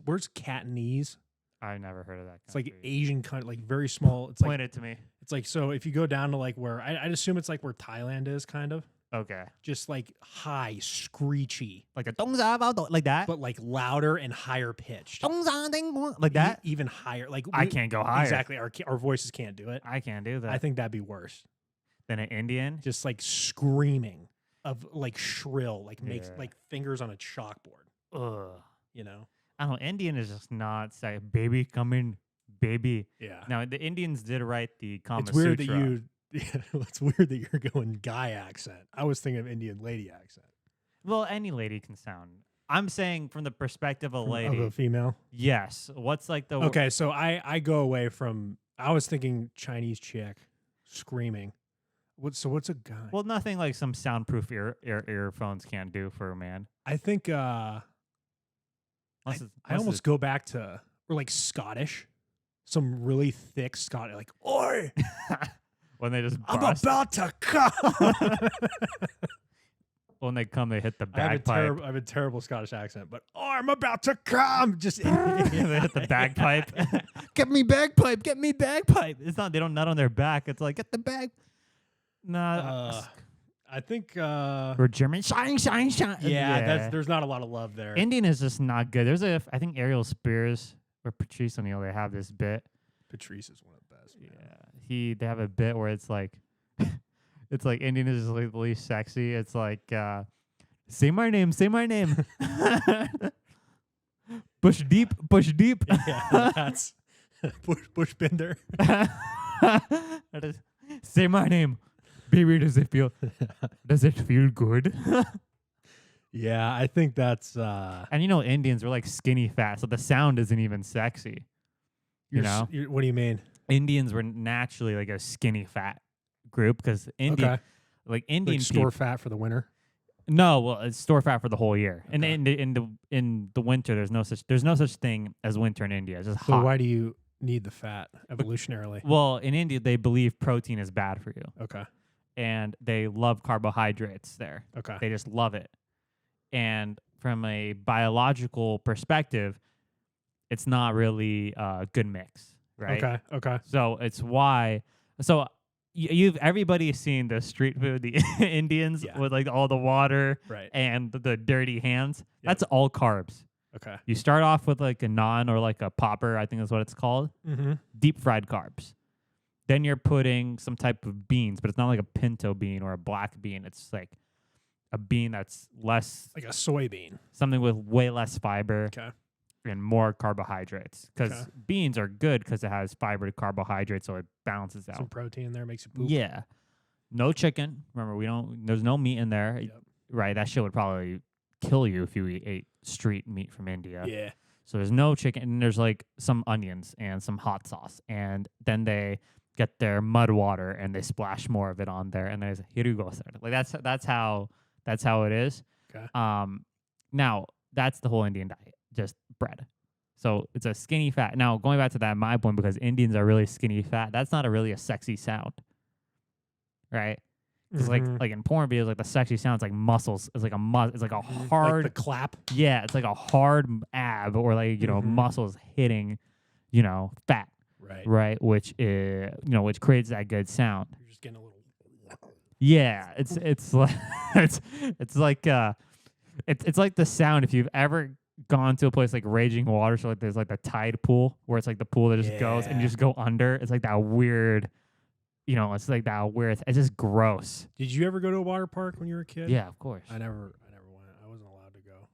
S1: where's Cantonese?
S2: I've never heard of that.
S1: It's like
S2: country.
S1: Asian country, like very small. It's
S2: Point
S1: like,
S2: it to me.
S1: it's like, so if you go down to like where, I'd assume it's like where Thailand is kind of.
S2: Okay.
S1: Just like high, screechy,
S2: Like a like that.
S1: but like louder and higher pitched.
S2: Like that.
S1: Even higher. Like
S2: I can't go higher.
S1: Exactly. Our voices can't do it.
S2: I can't do that.
S1: I think that'd be worse.
S2: Than an Indian.
S1: Just like screaming of like shrill, like makes
S2: Yeah.
S1: like fingers on a chalkboard.
S2: Ugh.
S1: You know?
S2: I don't know. Indian is just not say, baby, come in, baby.
S1: Yeah.
S2: Now the Indians did write the Kama
S1: It's weird
S2: Sutra.
S1: that it's weird that you're going guy accent. I was thinking of Indian lady accent.
S2: Well, any lady can sound. I'm saying from the perspective of a lady.
S1: Of a female.
S2: Yes. What's like the
S1: Okay, so I go away from, I was thinking Chinese chick screaming. What's a guy?
S2: Well, nothing like some soundproof earphones can't do for a man.
S1: I think
S2: Unless
S1: I almost go back to, or like Scottish, some really thick Scottish, like, oi,
S2: when they just
S1: I'm
S2: bust.
S1: about to come.
S2: When they come, they hit the
S1: I
S2: bagpipe.
S1: have a terrible Scottish accent, but I'm about to come. Just
S2: They hit the bagpipe. Get me bagpipe. Get me bagpipe. It's not. They don't nut on their back. It's like get the bag. Nah.
S1: I think
S2: We're German. Shine.
S1: there's not a lot of love there.
S2: Indian is just not good. There's I think Ariel Spears or Patrice O'Neal, they have this bit.
S1: Patrice is one of the best. Man.
S2: Yeah. They have a bit where it's like it's like Indian is like the least sexy. It's like say my name. Push deep, push deep.
S1: Yeah, that's Bush Bender.
S2: That is- Say my name. Baby, does it feel good?
S1: Yeah, I think that's
S2: And Indians are like skinny fat, so the sound isn't even sexy.
S1: what do you mean?
S2: Indians were naturally like a skinny fat group because Indian
S1: Like store fat for the winter.
S2: No, well, it's store fat for the whole year. And
S1: Okay.
S2: in the winter, there's no such thing as winter in India. It's just
S1: So
S2: hot.
S1: why do you need the fat evolutionarily?
S2: Well, in India, they believe protein is bad for you,
S1: Okay.
S2: and they love carbohydrates there.
S1: Okay.
S2: They just love it. And from a biological perspective, it's not really a good mix, right?
S1: Okay. Okay.
S2: So it's why. So you've everybody's seen the street food, the Indians
S1: Yeah.
S2: with like all the water
S1: Right.
S2: and the dirty hands.
S1: Yep.
S2: That's all carbs.
S1: Okay.
S2: You start off with like a naan or like a popper, I think that's what it's called.
S1: Mm-hmm.
S2: Deep fried carbs. Then you're putting some type of beans, but it's not like a pinto bean or a black bean. It's like a bean that's less,
S1: Like a soybean.
S2: something with way less fiber
S1: Okay.
S2: and more carbohydrates. Because
S1: Okay.
S2: beans are good because it has fiber to carbohydrates, so it balances
S1: Some
S2: out.
S1: protein in there makes you poop.
S2: Yeah. No chicken. Remember, there's no meat in there.
S1: Yep.
S2: Right? That shit would probably kill you if you ate street meat from India.
S1: Yeah.
S2: So there's no chicken, and there's like some onions and some hot sauce, and then they get their mud water and they splash more of it on there, and there's here you go, sir. Like that's how it is.
S1: Okay.
S2: Now that's the whole Indian diet, just bread. So it's a skinny fat. Now going back to that, my point, because Indians are really skinny fat. That's not really a sexy sound, right? Because
S1: Mhm.
S2: like in porn videos, like the sexy sound is like muscles. It's like it's like a
S1: Mhm.
S2: hard
S1: Like the clap.
S2: yeah, it's like a hard ab or like,
S1: Mhm.
S2: muscles hitting, fat,
S1: Right.
S2: right? Which is, which creates that good sound.
S1: You're just getting a little.
S2: Yeah, it's like it's like it's like the sound if you've ever gone to a place like Raging Water, so like there's like the tide pool where it's like the pool that just goes and you
S1: Yeah.
S2: just go under. It's like that weird, it's like that weird. It's just gross.
S1: Did you ever go to a water park when you were a kid?
S2: Yeah, of course.
S1: I never went. I wasn't allowed to go.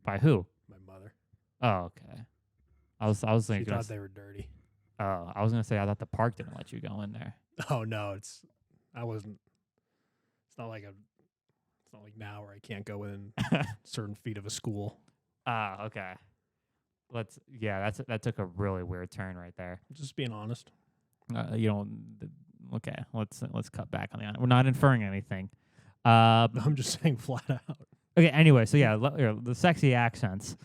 S2: By who?
S1: My mother.
S2: Oh, okay. I was
S1: She
S2: thinking.
S1: thought they were dirty.
S2: Oh, I was gonna say I thought the park didn't let you go in there.
S1: Oh no, I wasn't. It's not like It's not like now where I can't go within certain feet of a school.
S2: Ah, okay. That took a really weird turn right there.
S1: Just being honest.
S2: Okay, let's cut back on the. We're not inferring anything.
S1: I'm just saying flat out.
S2: Okay. Anyway, so yeah, the sexy accents.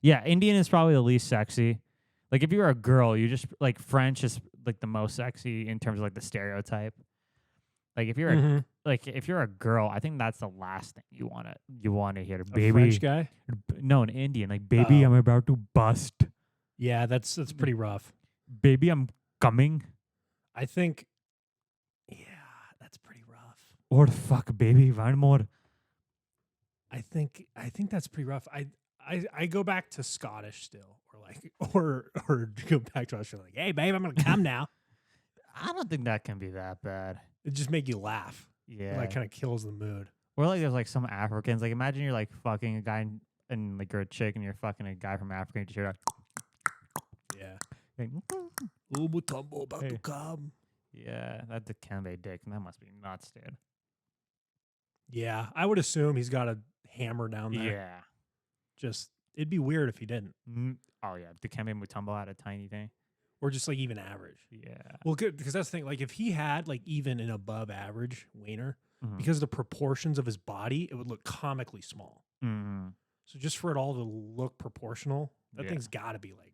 S2: Yeah, Indian is probably the least sexy. Like if you're a girl, you just like French is like the most sexy in terms of like the stereotype. Like if you're if you're a girl, I think that's the last thing you wanna hear.
S1: A
S2: Baby,
S1: French guy?
S2: no, an Indian. Like baby,
S1: Oh.
S2: I'm about to bust.
S1: Yeah, that's pretty rough.
S2: Baby, I'm coming.
S1: I think. Yeah, that's pretty rough.
S2: Or fuck, baby, one more.
S1: I think that's pretty rough. I go back to Scottish still, or go back to Australia. Like, hey, babe, I'm gonna come now.
S2: I don't think that can be that bad.
S1: It just make you laugh.
S2: Yeah.
S1: Like kind of kills the mood.
S2: Or like there's like some Africans. Like imagine you're like fucking a guy and like you're a chick and you're fucking a guy from Africa and you just
S1: Yeah.
S2: like,
S1: Ooh, Mutombo about
S2: Hey.
S1: to come.
S2: yeah, that's a Dikembe dick, and that must be nuts, dude.
S1: Yeah, I would assume he's got a hammer down there.
S2: Yeah.
S1: Just it'd be weird if he didn't,
S2: Oh yeah, Dikembe Mutombo had a tiny thing.
S1: or just like even average.
S2: Yeah.
S1: Well, good, because that's the thing. Like if he had like even an above average wiener,
S2: Mhm.
S1: because of the proportions of his body, it would look comically small.
S2: Mhm.
S1: So just for it all to look proportional, that
S2: Yeah.
S1: thing's got to be like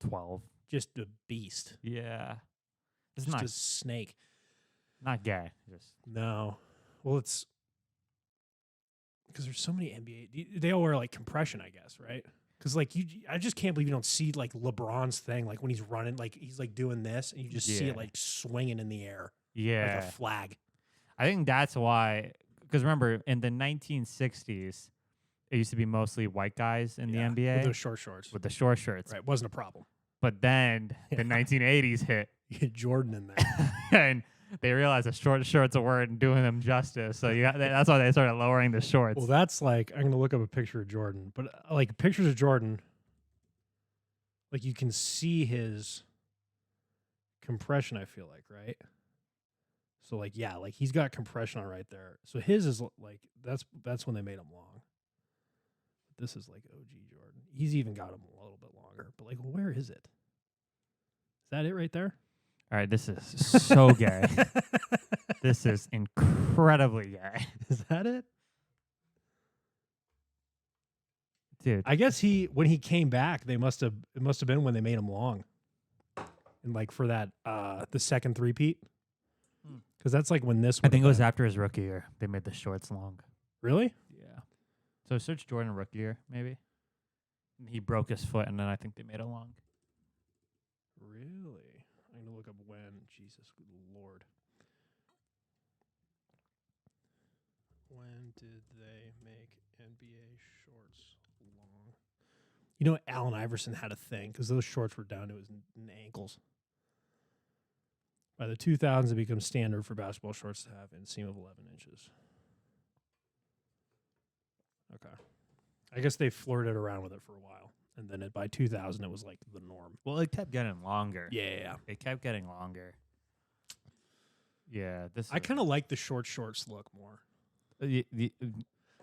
S2: 12.
S1: just a beast,
S2: Yeah. It's
S1: just
S2: not
S1: a snake.
S2: not gay. Just
S1: No, well, it's because there's so many NBA. They all wear like compression, I guess, right? Because like I just can't believe you don't see like LeBron's thing, like when he's running, like he's like doing this, and you just see
S2: Yeah.
S1: it like swinging in the air
S2: yeah.
S1: like a flag.
S2: I think that's why. Because remember, in the 1960s, it used to be mostly white guys in
S1: Yeah,
S2: the NBA
S1: with those short shorts,
S2: with the short shirts.
S1: right? Wasn't a problem.
S2: But then
S1: Yeah.
S2: the 1980s hit,
S1: You get Jordan in there.
S2: and they realized the short shorts weren't doing them justice. So that's why they started lowering the shorts.
S1: Well, that's like, I'm going to look up a picture of Jordan, but like pictures of Jordan, like you can see his compression, I feel like, right? So like, yeah, like he's got compression on right there. So his is like, that's when they made him long. This is like OG Jordan. He's even got him a little bit longer, but like, where is it? Is that it right there?
S2: All right, this is so gay. This is incredibly gay.
S1: Is that it?
S2: Dude.
S1: I guess when he came back, it must have been when they made him long. And like for that, the second three-peat. Because that's like when this
S2: I think it was after his rookie year. They made the shorts long.
S1: Really?
S2: Yeah. So search Jordan rookie year, maybe. And he broke his foot, and then I think they made it long.
S1: Really? I'm going to look up when. Jesus Lord. When did they make NBA shorts long? You know, Allen Iverson had a thing because those shorts were down to his ankles. By the 2000s, it becomes standard for basketball shorts to have an inseam of 11 inches. Okay. I guess they flirted around with it for a while. And then by 2000, it was like the norm.
S2: Well, it kept getting longer.
S1: Yeah.
S2: It kept getting longer. Yeah.
S1: I kind of like the shorts look more.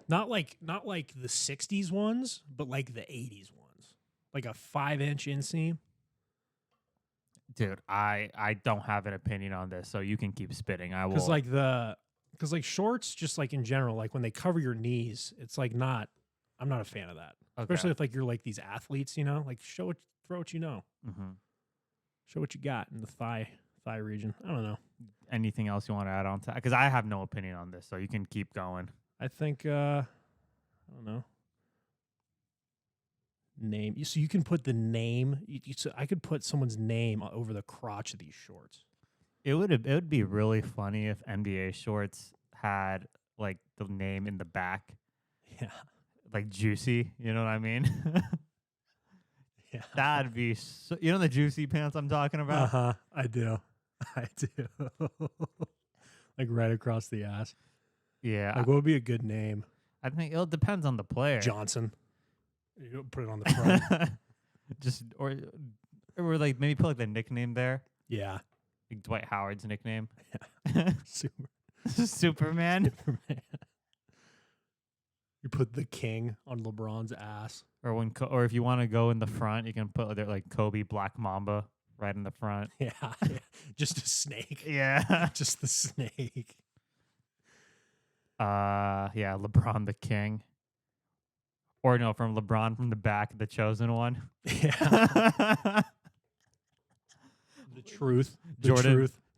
S1: Not like the 60s ones, but like the 80s ones. Like a 5-inch inseam.
S2: Dude, I don't have an opinion on this, so you can keep spitting. I will.
S1: Because like shorts, just like in general, like when they cover your knees, it's like not. I'm not a fan of that, especially if like you're like these athletes, you know, like throw what you know, show what you got in the thigh region. I don't know.
S2: Anything else you want to add on to? Because I have no opinion on this, so you can keep going.
S1: I think I don't know. Name. So you can put the name. So I could put someone's name over the crotch of these shorts.
S2: It would be really funny if NBA shorts had like the name in the back.
S1: Yeah.
S2: Like Juicy, you know what I mean?
S1: Yeah.
S2: That'd be so, you know the Juicy pants I'm talking about?
S1: Uh-huh. I do. Like right across the ass.
S2: Yeah.
S1: Like what would be a good name?
S2: I think it depends on the player.
S1: Johnson. You put it on the front.
S2: Just or like maybe put like the nickname there.
S1: Yeah.
S2: Like Dwight Howard's nickname.
S1: Yeah.
S2: Superman.
S1: Superman. You put the king on LeBron's ass.
S2: Or or if you want to go in the front, you can put like Kobe Black Mamba right in the front.
S1: Yeah. Just a snake.
S2: Yeah.
S1: Just the snake.
S2: Yeah, LeBron the King. Or no, from LeBron from the back, the chosen one.
S1: Yeah. The truth.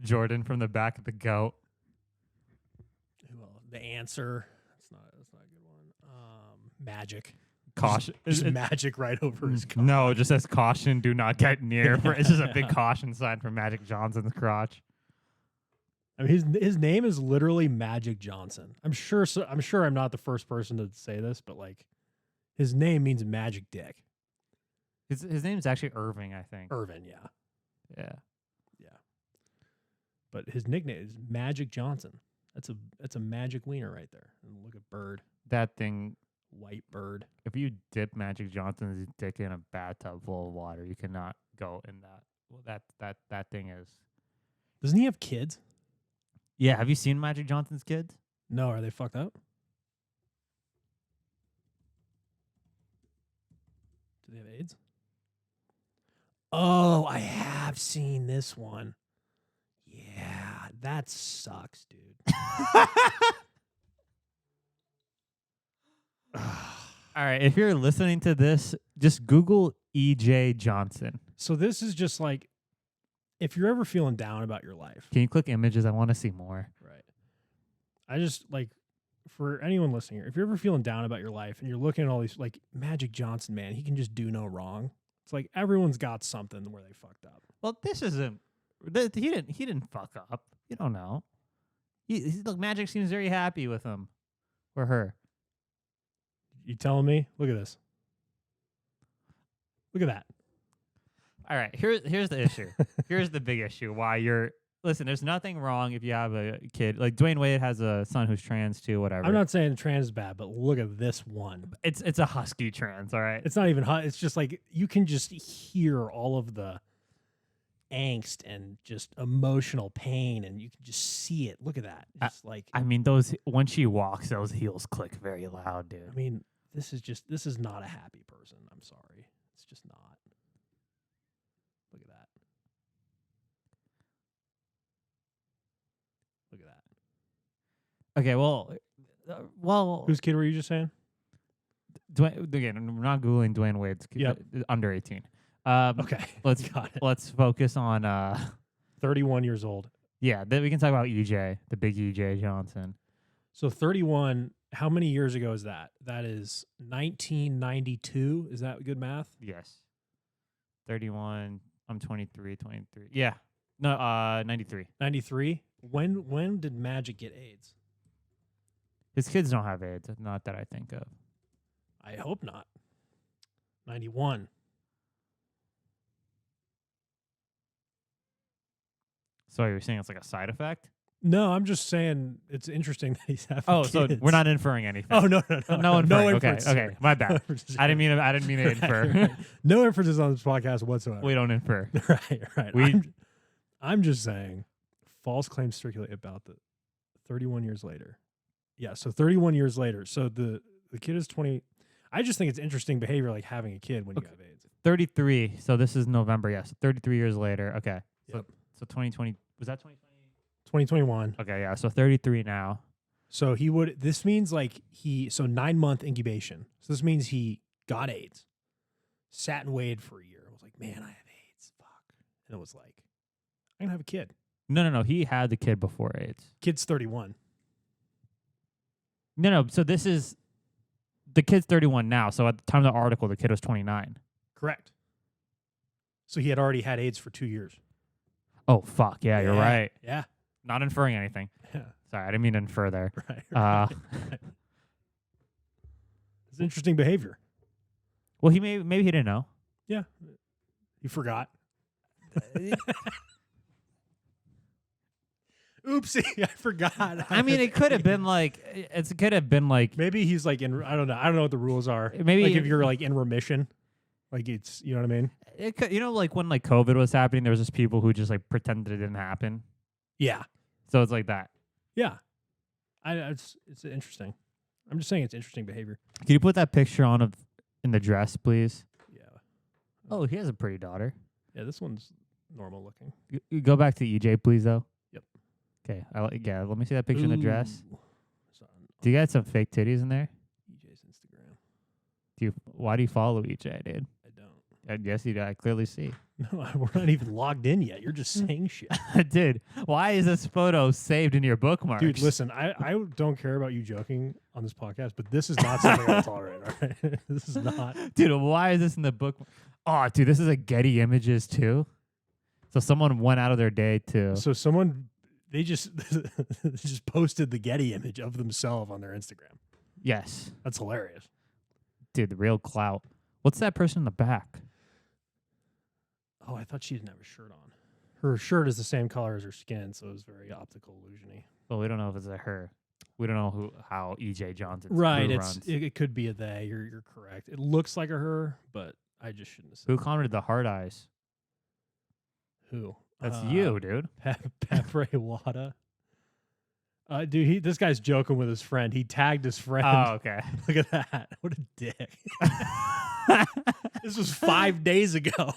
S2: Jordan from the back of the goat.
S1: Well, the answer. That's not a good one. Magic.
S2: Caution.
S1: Just magic right over his cock.
S2: No, it just says caution, do not get near. It's just a big caution sign for Magic Johnson's crotch.
S1: I mean, his name is literally Magic Johnson. I'm sure I'm not the first person to say this, but like his name means magic dick.
S2: His name's actually Irving, I think.
S1: Irvin, yeah.
S2: Yeah.
S1: But his nickname is Magic Johnson. That's a magic wiener right there. And look at Bird.
S2: That thing,
S1: White Bird.
S2: if you dip Magic Johnson's dick in a bathtub full of water, you cannot go in that. Well, that thing is.
S1: Doesn't he have kids?
S2: Yeah, have you seen Magic Johnson's kids?
S1: No, are they fucked up? Do they have AIDS? Oh, I have seen this one. Yeah, that sucks, dude.
S2: All right, if you're listening to this, just Google E.J. Johnson.
S1: So this is just like, if you're ever feeling down about your life.
S2: Can you click images? I want to see more.
S1: Right. I just like, for anyone listening here, if you're ever feeling down about your life and you're looking at all these, like Magic Johnson, man, he can just do no wrong. It's like everyone's got something where they fucked up.
S2: Well, this isn't. He didn't fuck up. You don't know. Look, Magic seems very happy with him or her.
S1: You telling me? Look at this. Look at that.
S2: All right, here's the issue. Here's the big issue. Why you're listen, there's nothing wrong if you have a kid. Like Dwayne Wade has a son who's trans too, whatever.
S1: I'm not saying trans is bad, but look at this one.
S2: It's a husky trans, all right?
S1: It's not even hot. It's just like you can just hear all of the angst and just emotional pain, and you can just see it. Look at that. Just
S2: I mean, those when she walks, those heels click very loud, dude.
S1: I mean, this is not a happy person. I'm sorry. It's just not. Look at that. Look at that.
S2: Okay, well,
S1: Whose kid were you just saying?
S2: Dwayne, again, I'm not googling Dwayne Wade's kid,
S1: Yep.
S2: under 18.
S1: Okay.
S2: Let's
S1: Got it.
S2: let's focus on
S1: 31 years old.
S2: yeah. Then we can talk about EJ, the big EJ Johnson.
S1: So 31, how many years ago is that? That is 1992. Is that good math?
S2: Yes, 31. I'm 23. Yeah, no, 93.
S1: 93. When did Magic get AIDS?
S2: His kids don't have AIDS, not that I think of.
S1: I hope not. 91.
S2: So you're saying it's like a side effect?
S1: No, I'm just saying it's interesting that he's having
S2: Oh, so
S1: kids.
S2: we're not inferring anything.
S1: Oh, no.
S2: No inferring. Okay,
S1: inference
S2: okay,
S1: here.
S2: my
S1: No
S2: bad.
S1: inference
S2: I didn't
S1: here.
S2: mean to infer.
S1: Right. No inferences on this podcast whatsoever.
S2: We don't infer.
S1: Right.
S2: We-
S1: I'm just saying false claims circulate about the 31 years later. Yeah, so 31 years later. So the kid is 20. I just think it's interesting behavior, like having a kid when you have AIDS.
S2: 33. So this is November. Yes, 33 years later. Okay.
S1: Yep.
S2: So 2020 was that 2020?
S1: 2021.
S2: Okay, yeah. So 33 now.
S1: So this means like so 9-month incubation. So this means he got AIDS, sat and waited for a year. Was like, man, I have AIDS. Fuck. And it was like, I'm going to have a kid.
S2: No. He had the kid before AIDS.
S1: Kid's 31.
S2: No. So this is the kid's 31 now. So at the time of the article, the kid was 29.
S1: Correct. So he had already had AIDS for 2 years.
S2: Oh fuck! Yeah, you're right.
S1: Yeah.
S2: Not inferring anything.
S1: Yeah.
S2: Sorry, I didn't mean to infer there.
S1: Right.
S2: Uh,
S1: right. It's interesting behavior.
S2: Well, maybe he didn't know.
S1: Yeah. He forgot. Oopsie, I forgot.
S2: I mean, it could have been like
S1: Maybe he's like I don't know what the rules are.
S2: Maybe
S1: like if you're like in remission, like it's you know what I mean.
S2: it could, like when like COVID was happening, there was just people who just like pretended it didn't happen.
S1: Yeah.
S2: So it's like that.
S1: Yeah. It's interesting. I'm just saying it's interesting behavior.
S2: Can you put that picture on in the dress, please?
S1: Yeah.
S2: Oh, he has a pretty daughter.
S1: Yeah, this one's normal looking.
S2: You go back to EJ, please, though.
S1: Yep.
S2: Okay. Yeah. Let me see that picture in the dress.
S1: Ooh. It's on
S2: Do you got some fake titties in there?
S1: EJ's Instagram.
S2: Why do you follow EJ, dude?
S1: I don't.
S2: Yes, you do. I clearly see.
S1: No, we're not even logged in yet. You're just saying shit.
S2: Dude, why is this photo saved in your bookmarks?
S1: Dude, listen, I don't care about you joking on this podcast, but this is not something I'll tolerate, all right? This is not.
S2: Dude, why is this in the book? Oh, dude, this is a Getty Images too. So someone went out of their day to.
S1: So they just just posted the Getty image of themselves on their Instagram.
S2: Yes.
S1: That's hilarious.
S2: Dude, the real clout. What's that person in the back?
S1: Oh, I thought she didn't have a shirt on. Her shirt is the same color as her skin, so it was very optical illusion-y.
S2: Well, we don't know if it's a her. We don't know how EJ Johnson's
S1: Right,
S2: crew
S1: it's
S2: runs.
S1: it could be a they. You're correct. It looks like a her, but I just shouldn't have said
S2: Who commented the hard eyes?
S1: who.
S2: That's you, dude.
S1: Pepre Wada. Dude, this guy's joking with his friend. He tagged his friend.
S2: Oh, okay.
S1: Look at that. What a dick. This was 5 days ago.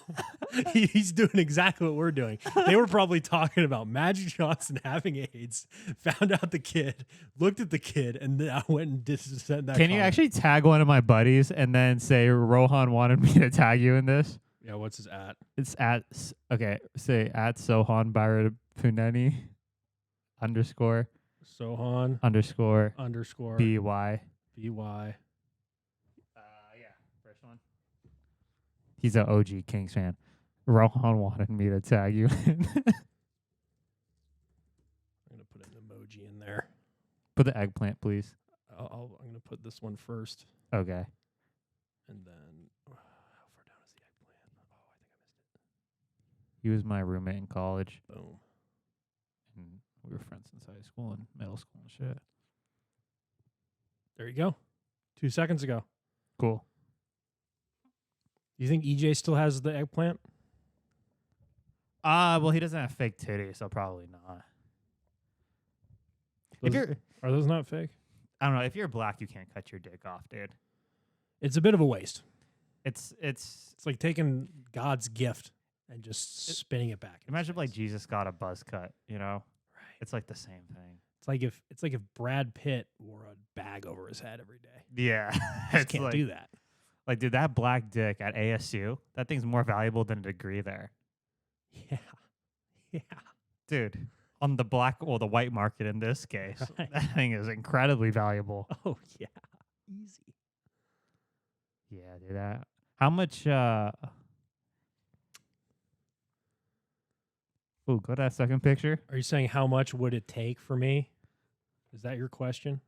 S1: He's doing exactly what we're doing. They were probably talking about Magic Johnson having AIDS, found out the kid, looked at the kid, and then I went and sent that
S2: Can you
S1: comment.
S2: actually tag one of my buddies and then say Rohan wanted me to tag you in this?
S1: Yeah, what's his at?
S2: It's say at Sohan Barapuneni __
S1: Sohan
S2: _ BY.
S1: BY.
S2: Yeah, first one. He's an OG Kings fan. Rohan wanted me to tag you in.
S1: I'm going to put an emoji in there.
S2: Put the eggplant, please.
S1: I'm going to put this one first.
S2: Okay.
S1: And then, how far down is the eggplant? Oh, I think I missed
S2: He was my roommate in college.
S1: it. Boom.
S2: and we were friends since high school and middle school and shit.
S1: There you go. 2 seconds ago.
S2: Cool.
S1: Do you think EJ still has the eggplant?
S2: Well, he doesn't have fake titties, so probably not.
S1: Are those not fake?
S2: I don't know. If you're black, you can't cut your dick off, dude.
S1: It's a bit of a waste.
S2: It's
S1: It's like taking God's gift and just spinning it back.
S2: imagine if, like Jesus got a buzz cut, you know?
S1: Right.
S2: It's like the same thing.
S1: It's like if Brad Pitt wore a bag over his head every day.
S2: Yeah.
S1: Just can't do that.
S2: Like, dude, that black dick at ASU, that thing's more valuable than a degree there.
S1: Yeah. Yeah.
S2: Dude, on the the white market in this case,
S1: Right.
S2: that thing is incredibly valuable.
S1: Oh yeah. Easy.
S2: Yeah, dude, that. How much, Ooh, go to that second picture.
S1: Are you saying how much would it take for me? Is that your question?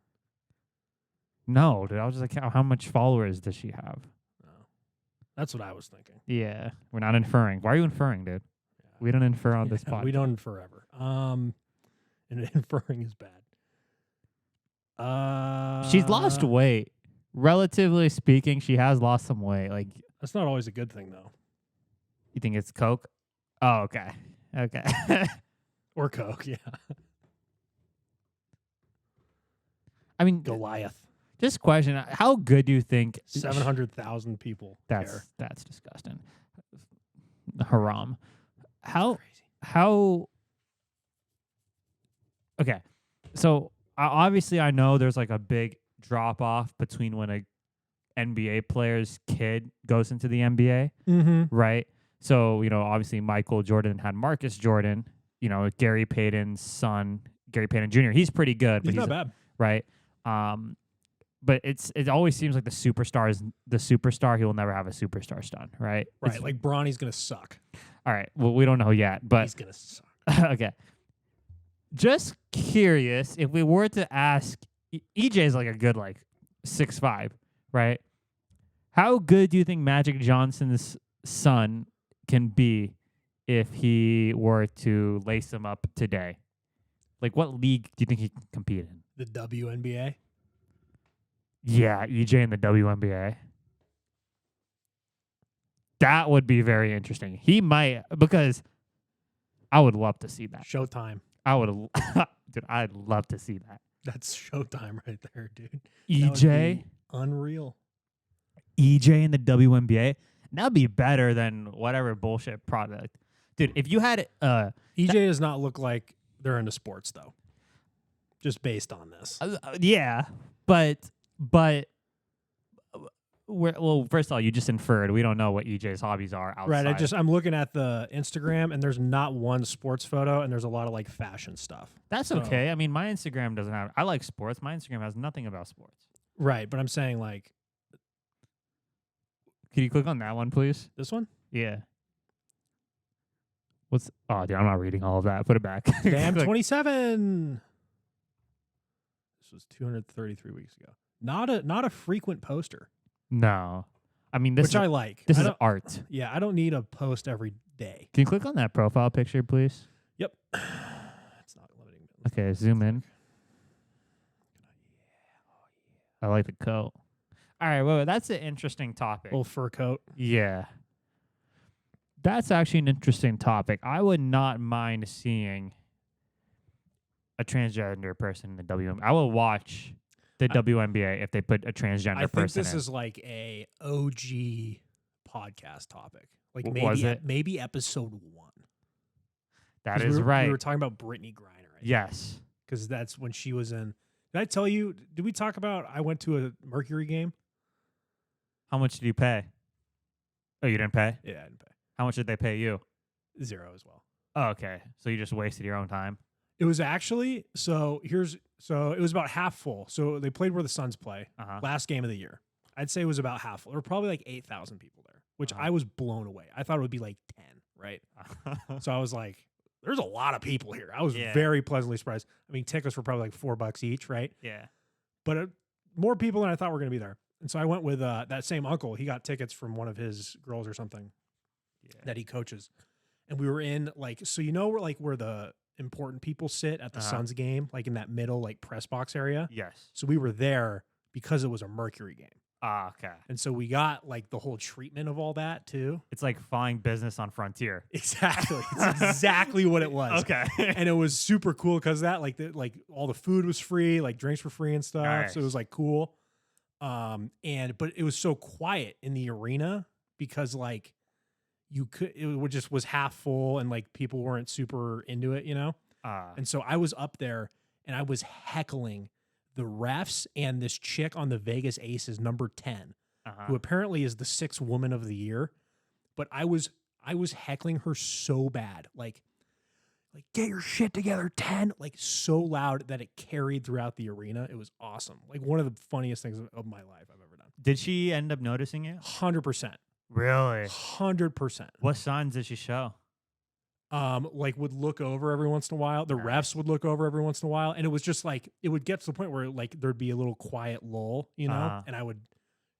S2: No, dude, I was just like, how much followers does she have?
S1: Oh. That's what I was thinking.
S2: Yeah, we're not inferring. Why are you inferring, dude?
S1: Yeah.
S2: We don't infer on this
S1: Yeah,
S2: podcast.
S1: we don't infer ever. And inferring is bad.
S2: She's lost weight. Relatively speaking, she has lost some weight. Like,
S1: That's not always a good thing though.
S2: you think it's Coke? Oh, okay. Okay.
S1: Or Coke, yeah.
S2: I mean,
S1: Goliath.
S2: just question, how good do you think
S1: 700,000 people care.
S2: That's disgusting. Haram.
S1: Crazy.
S2: How Okay. So, obviously I know there's like a big drop off between when a NBA player's kid goes into the NBA,
S1: Mm-hmm.
S2: right? So, obviously Michael Jordan had Marcus Jordan, Gary Payton's son, Gary Payton Jr. He's pretty good,
S1: He's
S2: but
S1: not bad.
S2: right? But it always seems like the superstar is the superstar. He will never have a superstar stun, right?
S1: Right.
S2: It's-
S1: Like Bronny's going to suck.
S2: all right. Well, we don't know yet, but
S1: He's going to suck.
S2: okay. Just curious, if we were to ask, EJ is like a good 6'5", right? How good do you think Magic Johnson's son can be if he were to lace him up today? Like, what league do you think he can compete in?
S1: The WNBA.
S2: Yeah, EJ in the WNBA. That would be very interesting. He might, because I would love to see that.
S1: Showtime.
S2: Dude, I'd love to see that.
S1: That's showtime right there, dude. That would
S2: EJ,
S1: be unreal.
S2: EJ in the WNBA. That'd be better than whatever bullshit product. Dude, if you had
S1: EJ does not look like they're into sports though. Just based on this.
S2: yeah, but first of all, you just inferred. We don't know what EJ's hobbies are outside.
S1: Right. I'm looking at the Instagram and there's not one sports photo and there's a lot of fashion stuff.
S2: That's
S1: So-
S2: okay. I mean, my Instagram doesn't have. I like sports. My Instagram has nothing about sports.
S1: Right. But I'm saying
S2: Can you click on that one, please?
S1: this one?
S2: Yeah. Oh, dude, I'm not reading all of that. Put it back.
S1: Damn,
S2: Click.
S1: 27. This was 233 weeks ago. Not a frequent poster,
S2: No. I mean,
S1: which I like.
S2: this
S1: I
S2: is
S1: don't-
S2: art.
S1: Yeah, I don't need a post every day.
S2: Can you click on that profile picture, please?
S1: Yep. It's not limiting me.
S2: Okay, zoom in. I like the coat. All right, well, that's an interesting topic.
S1: Little fur coat.
S2: Yeah. That's actually an interesting topic. I would not mind seeing a transgender person in the WNBA. I will watch the WNBA if they put a transgender
S1: I think
S2: person
S1: this
S2: in.
S1: is like a OG podcast topic. Like
S2: Was it?
S1: maybe episode 1.
S2: That
S1: 'Cause
S2: is right.
S1: We were talking about Brittany Griner.
S2: Yes.
S1: Because that's when she was in. Did I tell you? Did we talk about I went to a Mercury game?
S2: How much did you pay? Oh, you didn't pay?
S1: Yeah, I didn't pay.
S2: How much did they pay you?
S1: 0 as well.
S2: Oh, okay. So you just wasted your own time.
S1: It was actually so it was about half full. So they played where the Suns play.
S2: Uh-huh.
S1: Last game of the year. I'd say it was about half full. There were probably 8,000 people there, which
S2: Uh-huh.
S1: I was blown away. I thought it would be 10, right? So I was like, there's a lot of people here. I was
S2: Yeah.
S1: very pleasantly surprised. I mean, tickets were probably $4 each, right?
S2: Yeah.
S1: But more people than I thought were going to be there. And so I went with that same uncle. He got tickets from one of his girls or something
S2: Yeah.
S1: that he coaches. And we were in so where the important people sit at the
S2: Uh-huh.
S1: Suns game, like in that middle like press box area.
S2: Yes.
S1: So we were there because it was a Mercury game.
S2: Ah, okay.
S1: And so we got like the whole treatment of all that too.
S2: It's like flying business on Frontier.
S1: Exactly. It's exactly what it was.
S2: Okay.
S1: And it was super cool because that like all the food was free, like drinks were free and stuff.
S2: Nice.
S1: So it was like cool. But it was so quiet in the arena because like it was half full and like people weren't super into it, you know? And so I was up there and I was heckling the refs and this chick on the Vegas Aces, number 10, who apparently is the 6th woman of the year. But I was heckling her so bad, like get your shit together, 10, like so loud that it carried throughout the arena. It was awesome. Like one of the funniest things of my life I've ever done.
S2: Did she end up noticing you?
S1: 100%.
S2: Really?
S1: 100%.
S2: What signs did she show?
S1: Like would look over every once in a while. The refs would look over every once in a while. And it was just like, it would get to the point where like there'd be a little quiet lull, you know, and I would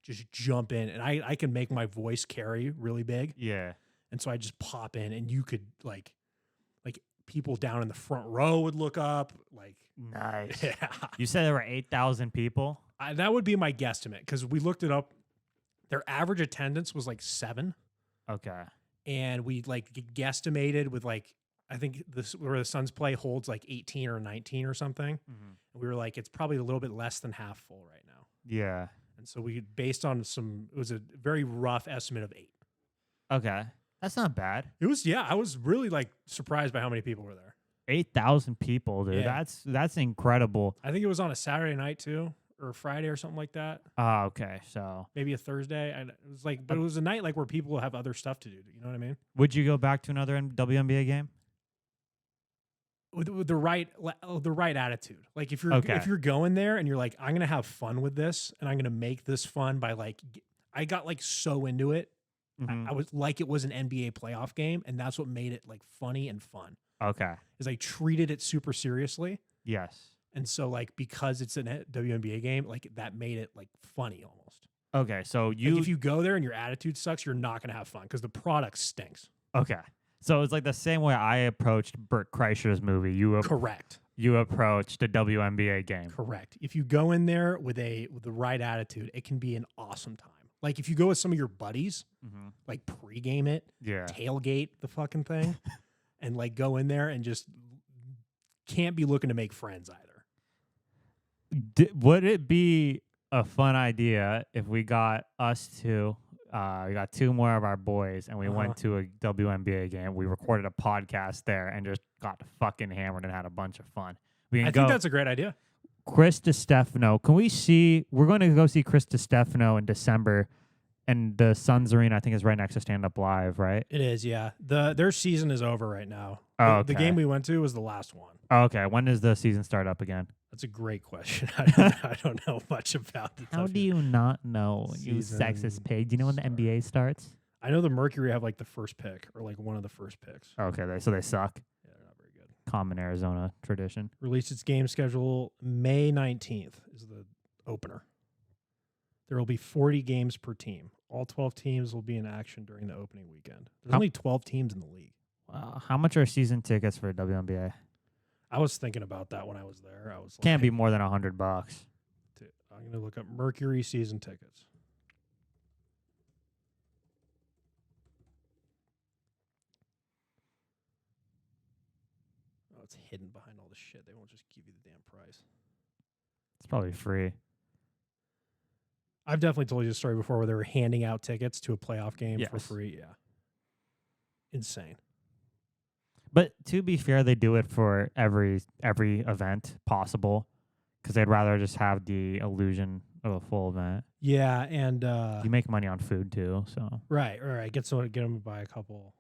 S1: just jump in and I can make my voice carry really big.
S2: Yeah.
S1: And so I just pop in and you could like people down in the front row would look up like,
S2: Nice.
S1: yeah,
S2: You said there were 8,000 people?
S1: that would be my guesstimate. Cause we looked it up. Their average attendance was like 7.
S2: Okay.
S1: And we like guesstimated with like, I think this where the Suns play holds like 18 or 19 or something.
S2: Mhm.
S1: And we were like, it's probably a little bit less than half full right now.
S2: Yeah.
S1: And so we, based on it was a very rough estimate of 8.
S2: Okay. That's not bad.
S1: It was, yeah, I was really like surprised by how many people were there.
S2: 8,000 people, dude.
S1: Yeah.
S2: That's incredible.
S1: I think it was on a Saturday night too, or a Friday or something like that.
S2: Oh, okay. So
S1: Maybe a Thursday. And it was like, but it was a night like where people have other stuff to do. You know what I mean?
S2: would you go back to another WNBA game?
S1: With the right attitude. Like if you're going there and you're like, I'm gonna have fun with this and I'm gonna make this fun by like, I got like so into it.
S2: Mhm.
S1: I was like, it was an NBA playoff game, and that's what made it like funny and fun.
S2: Okay.
S1: Is I treated it super seriously,
S2: Yes.
S1: and so like because it's a WNBA game, like that made it like funny almost.
S2: Okay. So
S1: Like, if you go there and your attitude sucks, you're not gonna have fun because the product stinks.
S2: Okay. So it's like the same way I approached Burt Kreischer's movie.
S1: Correct.
S2: You approached a WNBA game.
S1: Correct. If you go in there with the right attitude, it can be an awesome time. Like if you go with some of your buddies,
S2: Mm-hmm.
S1: like pregame it,
S2: Yeah.
S1: tailgate the fucking thing, and like go in there and just can't be looking to make friends either.
S2: Would it be a fun idea if we got us two, we got 2 more of our boys, and we went to a WNBA game? We recorded a podcast there and just got fucking hammered and had a bunch of fun. We can
S1: I think that's a great idea.
S2: Chris DiStefano. Can we see? We're going to go see Chris DiStefano in December, and the Suns Arena, I think, is right next to Stand Up Live, right?
S1: It is, yeah. Their season is over right now.
S2: Oh,
S1: The
S2: okay.
S1: game we went to was the last one.
S2: Oh, okay. When does the season start up again?
S1: That's a great question. I don't know much about the
S2: How do you not know, you
S1: Season
S2: sexist pig? Do you know when the NBA starts?
S1: I know the Mercury have like the first pick or like one of the first picks.
S2: Okay, so they suck.
S1: Yeah, they're not very good.
S2: Common Arizona tradition.
S1: Released its game schedule May 19th is the opener. There will be 40 games per team. All 12 teams will be in action during the opening weekend. There's
S2: How-
S1: only 12 teams in the league.
S2: Wow. How much are season tickets for WNBA?
S1: I was thinking about that when I was there. I was
S2: Can't
S1: like,
S2: be more than $100.
S1: Dude, I'm going to look up Mercury season tickets. Oh, it's hidden behind all the shit. They won't just give you the damn price.
S2: It's probably free.
S1: I've definitely told you a story before where they were handing out tickets to a playoff game for
S2: Yes.
S1: free. Yeah. Insane.
S2: But to be fair, they do it for every event possible because they'd rather just have the illusion of a full event.
S1: Yeah, and
S2: You make money on food too, so
S1: right. Get them to buy a couple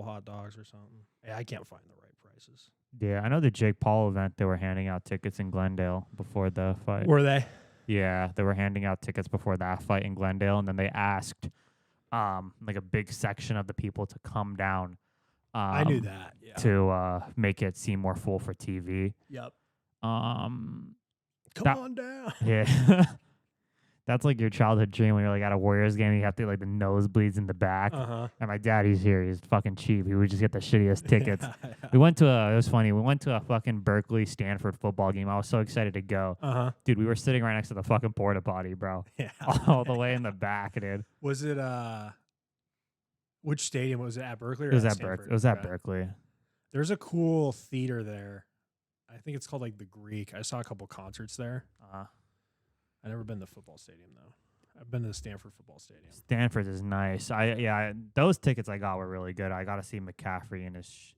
S1: hot dogs or something. Yeah, I can't find the right prices.
S2: yeah. I know the Jake Paul event. They were handing out tickets in Glendale before the fight.
S1: Were they?
S2: Yeah, they were handing out tickets before that fight in Glendale, and then they asked like a big section of the people to come down.
S1: I knew that. Yeah.
S2: To make it seem more full for TV.
S1: Yep.
S2: Um,
S1: Come
S2: That-
S1: on down.
S2: yeah. That's like your childhood dream when you're like at a Warriors game. You have to like the nosebleeds in the back.
S1: Uh-huh.
S2: And my dad, he's here. He's fucking cheap. He would just get the shittiest tickets.
S1: Yeah.
S2: We went to it was funny. We went to a fucking Berkeley Stanford football game. I was so excited to go.
S1: Uh-huh.
S2: Dude, we were sitting right next to the fucking porta potty, bro.
S1: Yeah.
S2: All the way in the back, dude.
S1: Was it which stadium was it at? Berkeley or
S2: It was at
S1: Stanford?
S2: Berkeley. It was at
S1: Okay.
S2: Berkeley.
S1: There's a cool theater there. I think it's called like the Greek. I saw a couple concerts there. I've never been to the football stadium though. I've been to the Stanford football stadium.
S2: Stanford is nice. Those tickets I got were really good. I got to see McCaffrey in his,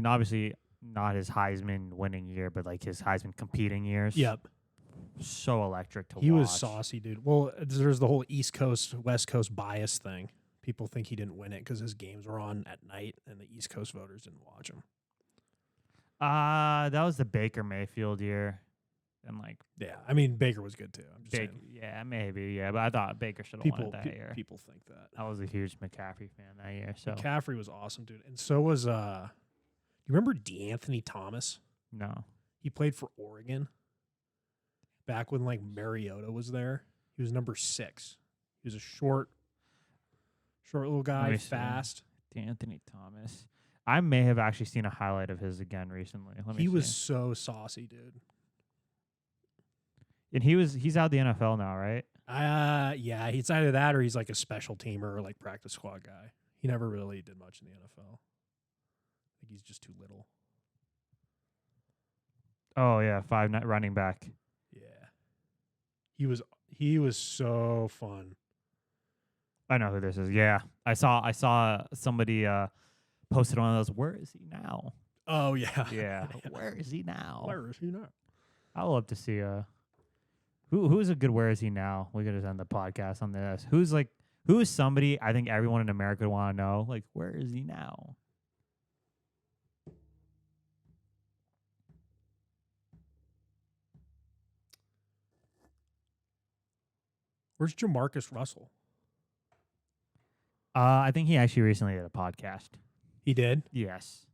S2: obviously not his Heisman winning year, but like his Heisman competing years.
S1: Yep.
S2: So electric to watch.
S1: He was saucy, dude. Well, there's the whole East Coast, West Coast bias thing. People think he didn't win it because his games were on at night and the East Coast voters didn't watch him.
S2: That was the Baker Mayfield year. And like,
S1: Yeah, I mean Baker was good too. I'm just saying.
S2: yeah, maybe, yeah, but I thought Baker should have won
S1: People
S2: it that year.
S1: people think that.
S2: I was a huge McCaffrey fan that year. So
S1: McCaffrey was awesome, dude, and so was you remember DeAnthony Thomas?
S2: no,
S1: He played for Oregon back when like Mariota was there. He was number 6. He was a short little guy,
S2: me see.
S1: fast.
S2: Anthony Thomas. I may have actually seen a highlight of his again recently.
S1: He was so saucy, dude.
S2: and he's out of the NFL now, right?
S1: Yeah, he's either that or he's like a special teamer or like practice squad guy. He never really did much in the NFL. I think he's just too little.
S2: Oh yeah, 5'9" running back.
S1: Yeah. He was so fun.
S2: I know who this is. Yeah, I saw somebody posted one of those. Where is he now?
S1: Oh yeah.
S2: Yeah, where is he now?
S1: Where is he now?
S2: I would love to see who's a good where is he now? We could just end the podcast on this. Who's somebody I think everyone in America would want to know? Like, where is he now?
S1: Where's Jamarcus Russell?
S2: I think he actually recently did a podcast.
S1: He did?
S2: Yes,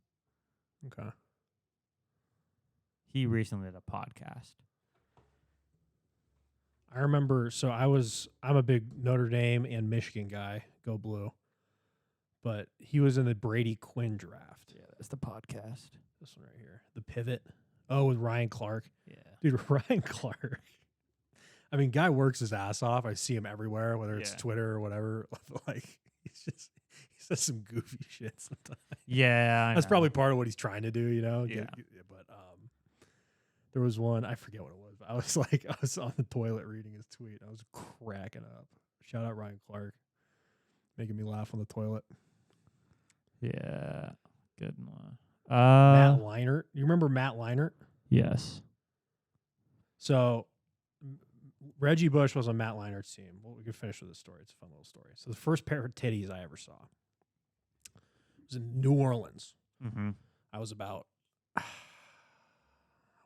S1: Okay.
S2: he recently did a podcast.
S1: I remember, so I'm a big Notre Dame and Michigan guy, go blue. But he was in the Brady Quinn draft.
S2: Yeah, that's the podcast.
S1: This one right here. The pivot. Oh, with Ryan Clark.
S2: Yeah.
S1: Dude, Ryan Clark. I mean, guy works his ass off. I see him everywhere, whether it's
S2: Yeah.
S1: Twitter or whatever. Like, he says some goofy shit sometimes.
S2: Yeah, I
S1: That's
S2: know.
S1: probably part of what he's trying to do,
S2: Yeah.
S1: But there was one, I forget what it was, but I was on the toilet reading his tweet. I was cracking up. Shout out Ryan Clark, making me laugh on the toilet.
S2: Yeah, good one.
S1: Matt Leinart. You remember Matt Leinart?
S2: Yes.
S1: So Reggie Bush was on Matt Leinart's team. Well, we can finish with this story. It's a fun little story. So the first pair of titties I ever saw was in New Orleans.
S2: Mm-hmm.
S1: I was about, I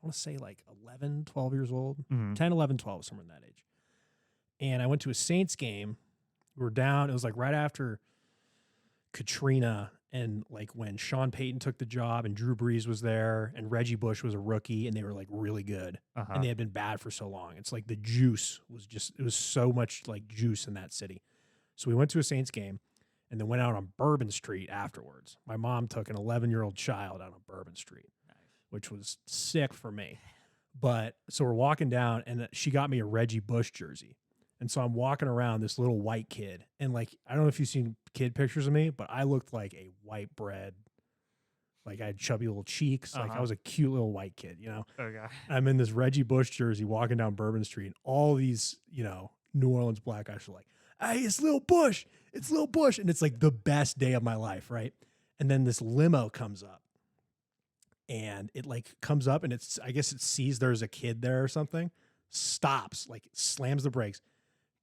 S1: want to say like 11, 12 years old.
S2: Mm-hmm.
S1: 10, 11, 12, somewhere in that age. And I went to a Saints game. We were down. It was like right after Katrina and like when Sean Payton took the job and Drew Brees was there and Reggie Bush was a rookie and they were like really good.
S2: Uh-huh.
S1: And they had been bad for so long. It's like the juice was it was so much like juice in that city. So we went to a Saints game and then went out on Bourbon Street afterwards. My mom took an 11-year-old child out on Bourbon Street, which was sick for me. But so we're walking down and she got me a Reggie Bush jersey. And so I'm walking around this little white kid. And like, I don't know if you've seen kid pictures of me, but I looked like a white bread. Like I had chubby little cheeks. Like I was a cute little white kid,
S2: Okay.
S1: I'm in this Reggie Bush jersey walking down Bourbon Street. And all these, New Orleans black guys are like, hey, it's Lil Bush. It's Lil Bush. And it's like the best day of my life, right? And then this limo comes up. And it like comes up and I guess it sees there's a kid there or something. Stops, like slams the brakes.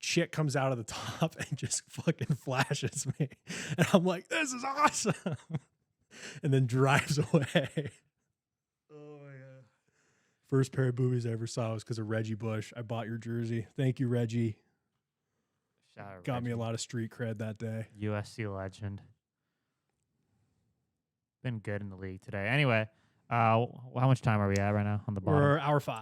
S1: Chick comes out of the top and just fucking flashes me. And I'm like, this is awesome. And then drives away. Oh, yeah. First pair of boobies I ever saw was because of Reggie Bush. I bought your jersey. Thank you, Reggie.
S2: Shout out
S1: Got me a
S2: Reggie.
S1: lot of street cred that day.
S2: USC legend. Been good in the league today. Anyway, how much time are we at right now on the bottom?
S1: We're hour 5.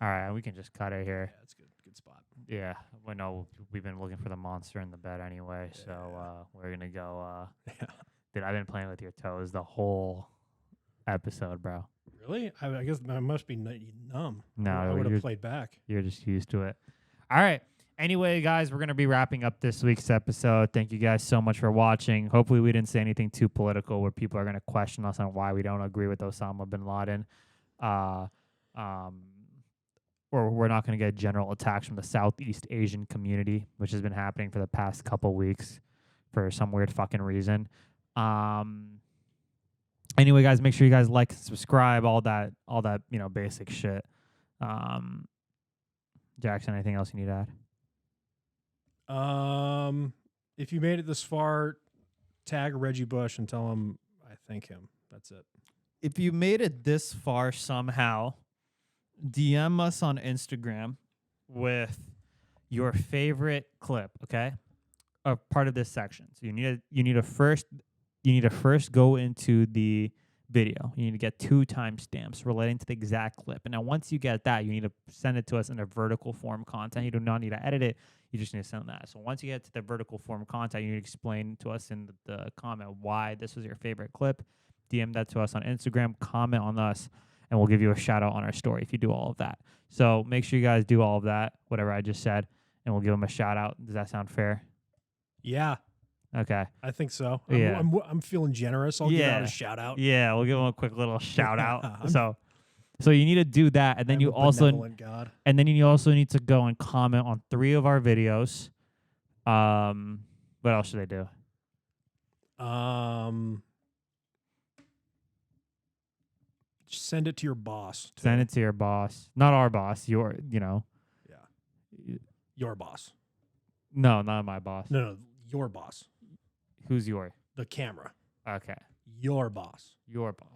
S2: All right, we can just cut it here.
S1: Yeah, that's good. Good good spot.
S2: Yeah, we know we've been looking for the monster in the bed anyway, so we're gonna go. Dude, I've been playing with your toes the whole episode, bro.
S1: Really? I guess I must be numb.
S2: No,
S1: I would
S2: you're-
S1: have played back.
S2: You're just used to it. All right. Anyway, guys, we're going to be wrapping up this week's episode. Thank you guys so much for watching. Hopefully, we didn't say anything too political where people are going to question us on why we don't agree with Osama bin Laden. Or we're not going to get general attacks from the Southeast Asian community, which has been happening for the past couple weeks for some weird fucking reason. Anyway, guys, make sure you guys like and subscribe, all that, basic shit. Jackson, anything else you need to add?
S1: If you made it this far, tag Reggie Bush and tell him I thank him. That's it.
S2: If you made it this far somehow, DM us on Instagram with your favorite clip, okay? A part of this section. So you need to first go into the video. You need to get 2 timestamps relating to the exact clip. And now once you get that, you need to send it to us in a vertical form content. You do not need to edit it. You just need to send that. So once you get to the vertical form content, you need to explain to us in the comment why this was your favorite clip. DM that to us on Instagram, comment on us, and we'll give you a shout out on our story if you do all of that. So make sure you guys do all of that, whatever I just said, and we'll give them a shout out. Does that sound fair?
S1: Yeah,
S2: Okay.
S1: I think so.
S2: Yeah.
S1: I'm feeling generous. I'll give out a shout out.
S2: Yeah, we'll give them a quick little shout out. So you need to do that, and then you also
S1: God.
S2: and then you also need to go and comment on 3 of our videos. What else should they do?
S1: Send it to your boss. Too.
S2: Send it to your boss, not our boss. Your
S1: boss.
S2: No, not my boss.
S1: No, your boss.
S2: Who's your?
S1: The camera.
S2: Okay.
S1: Your boss.
S2: Your boss.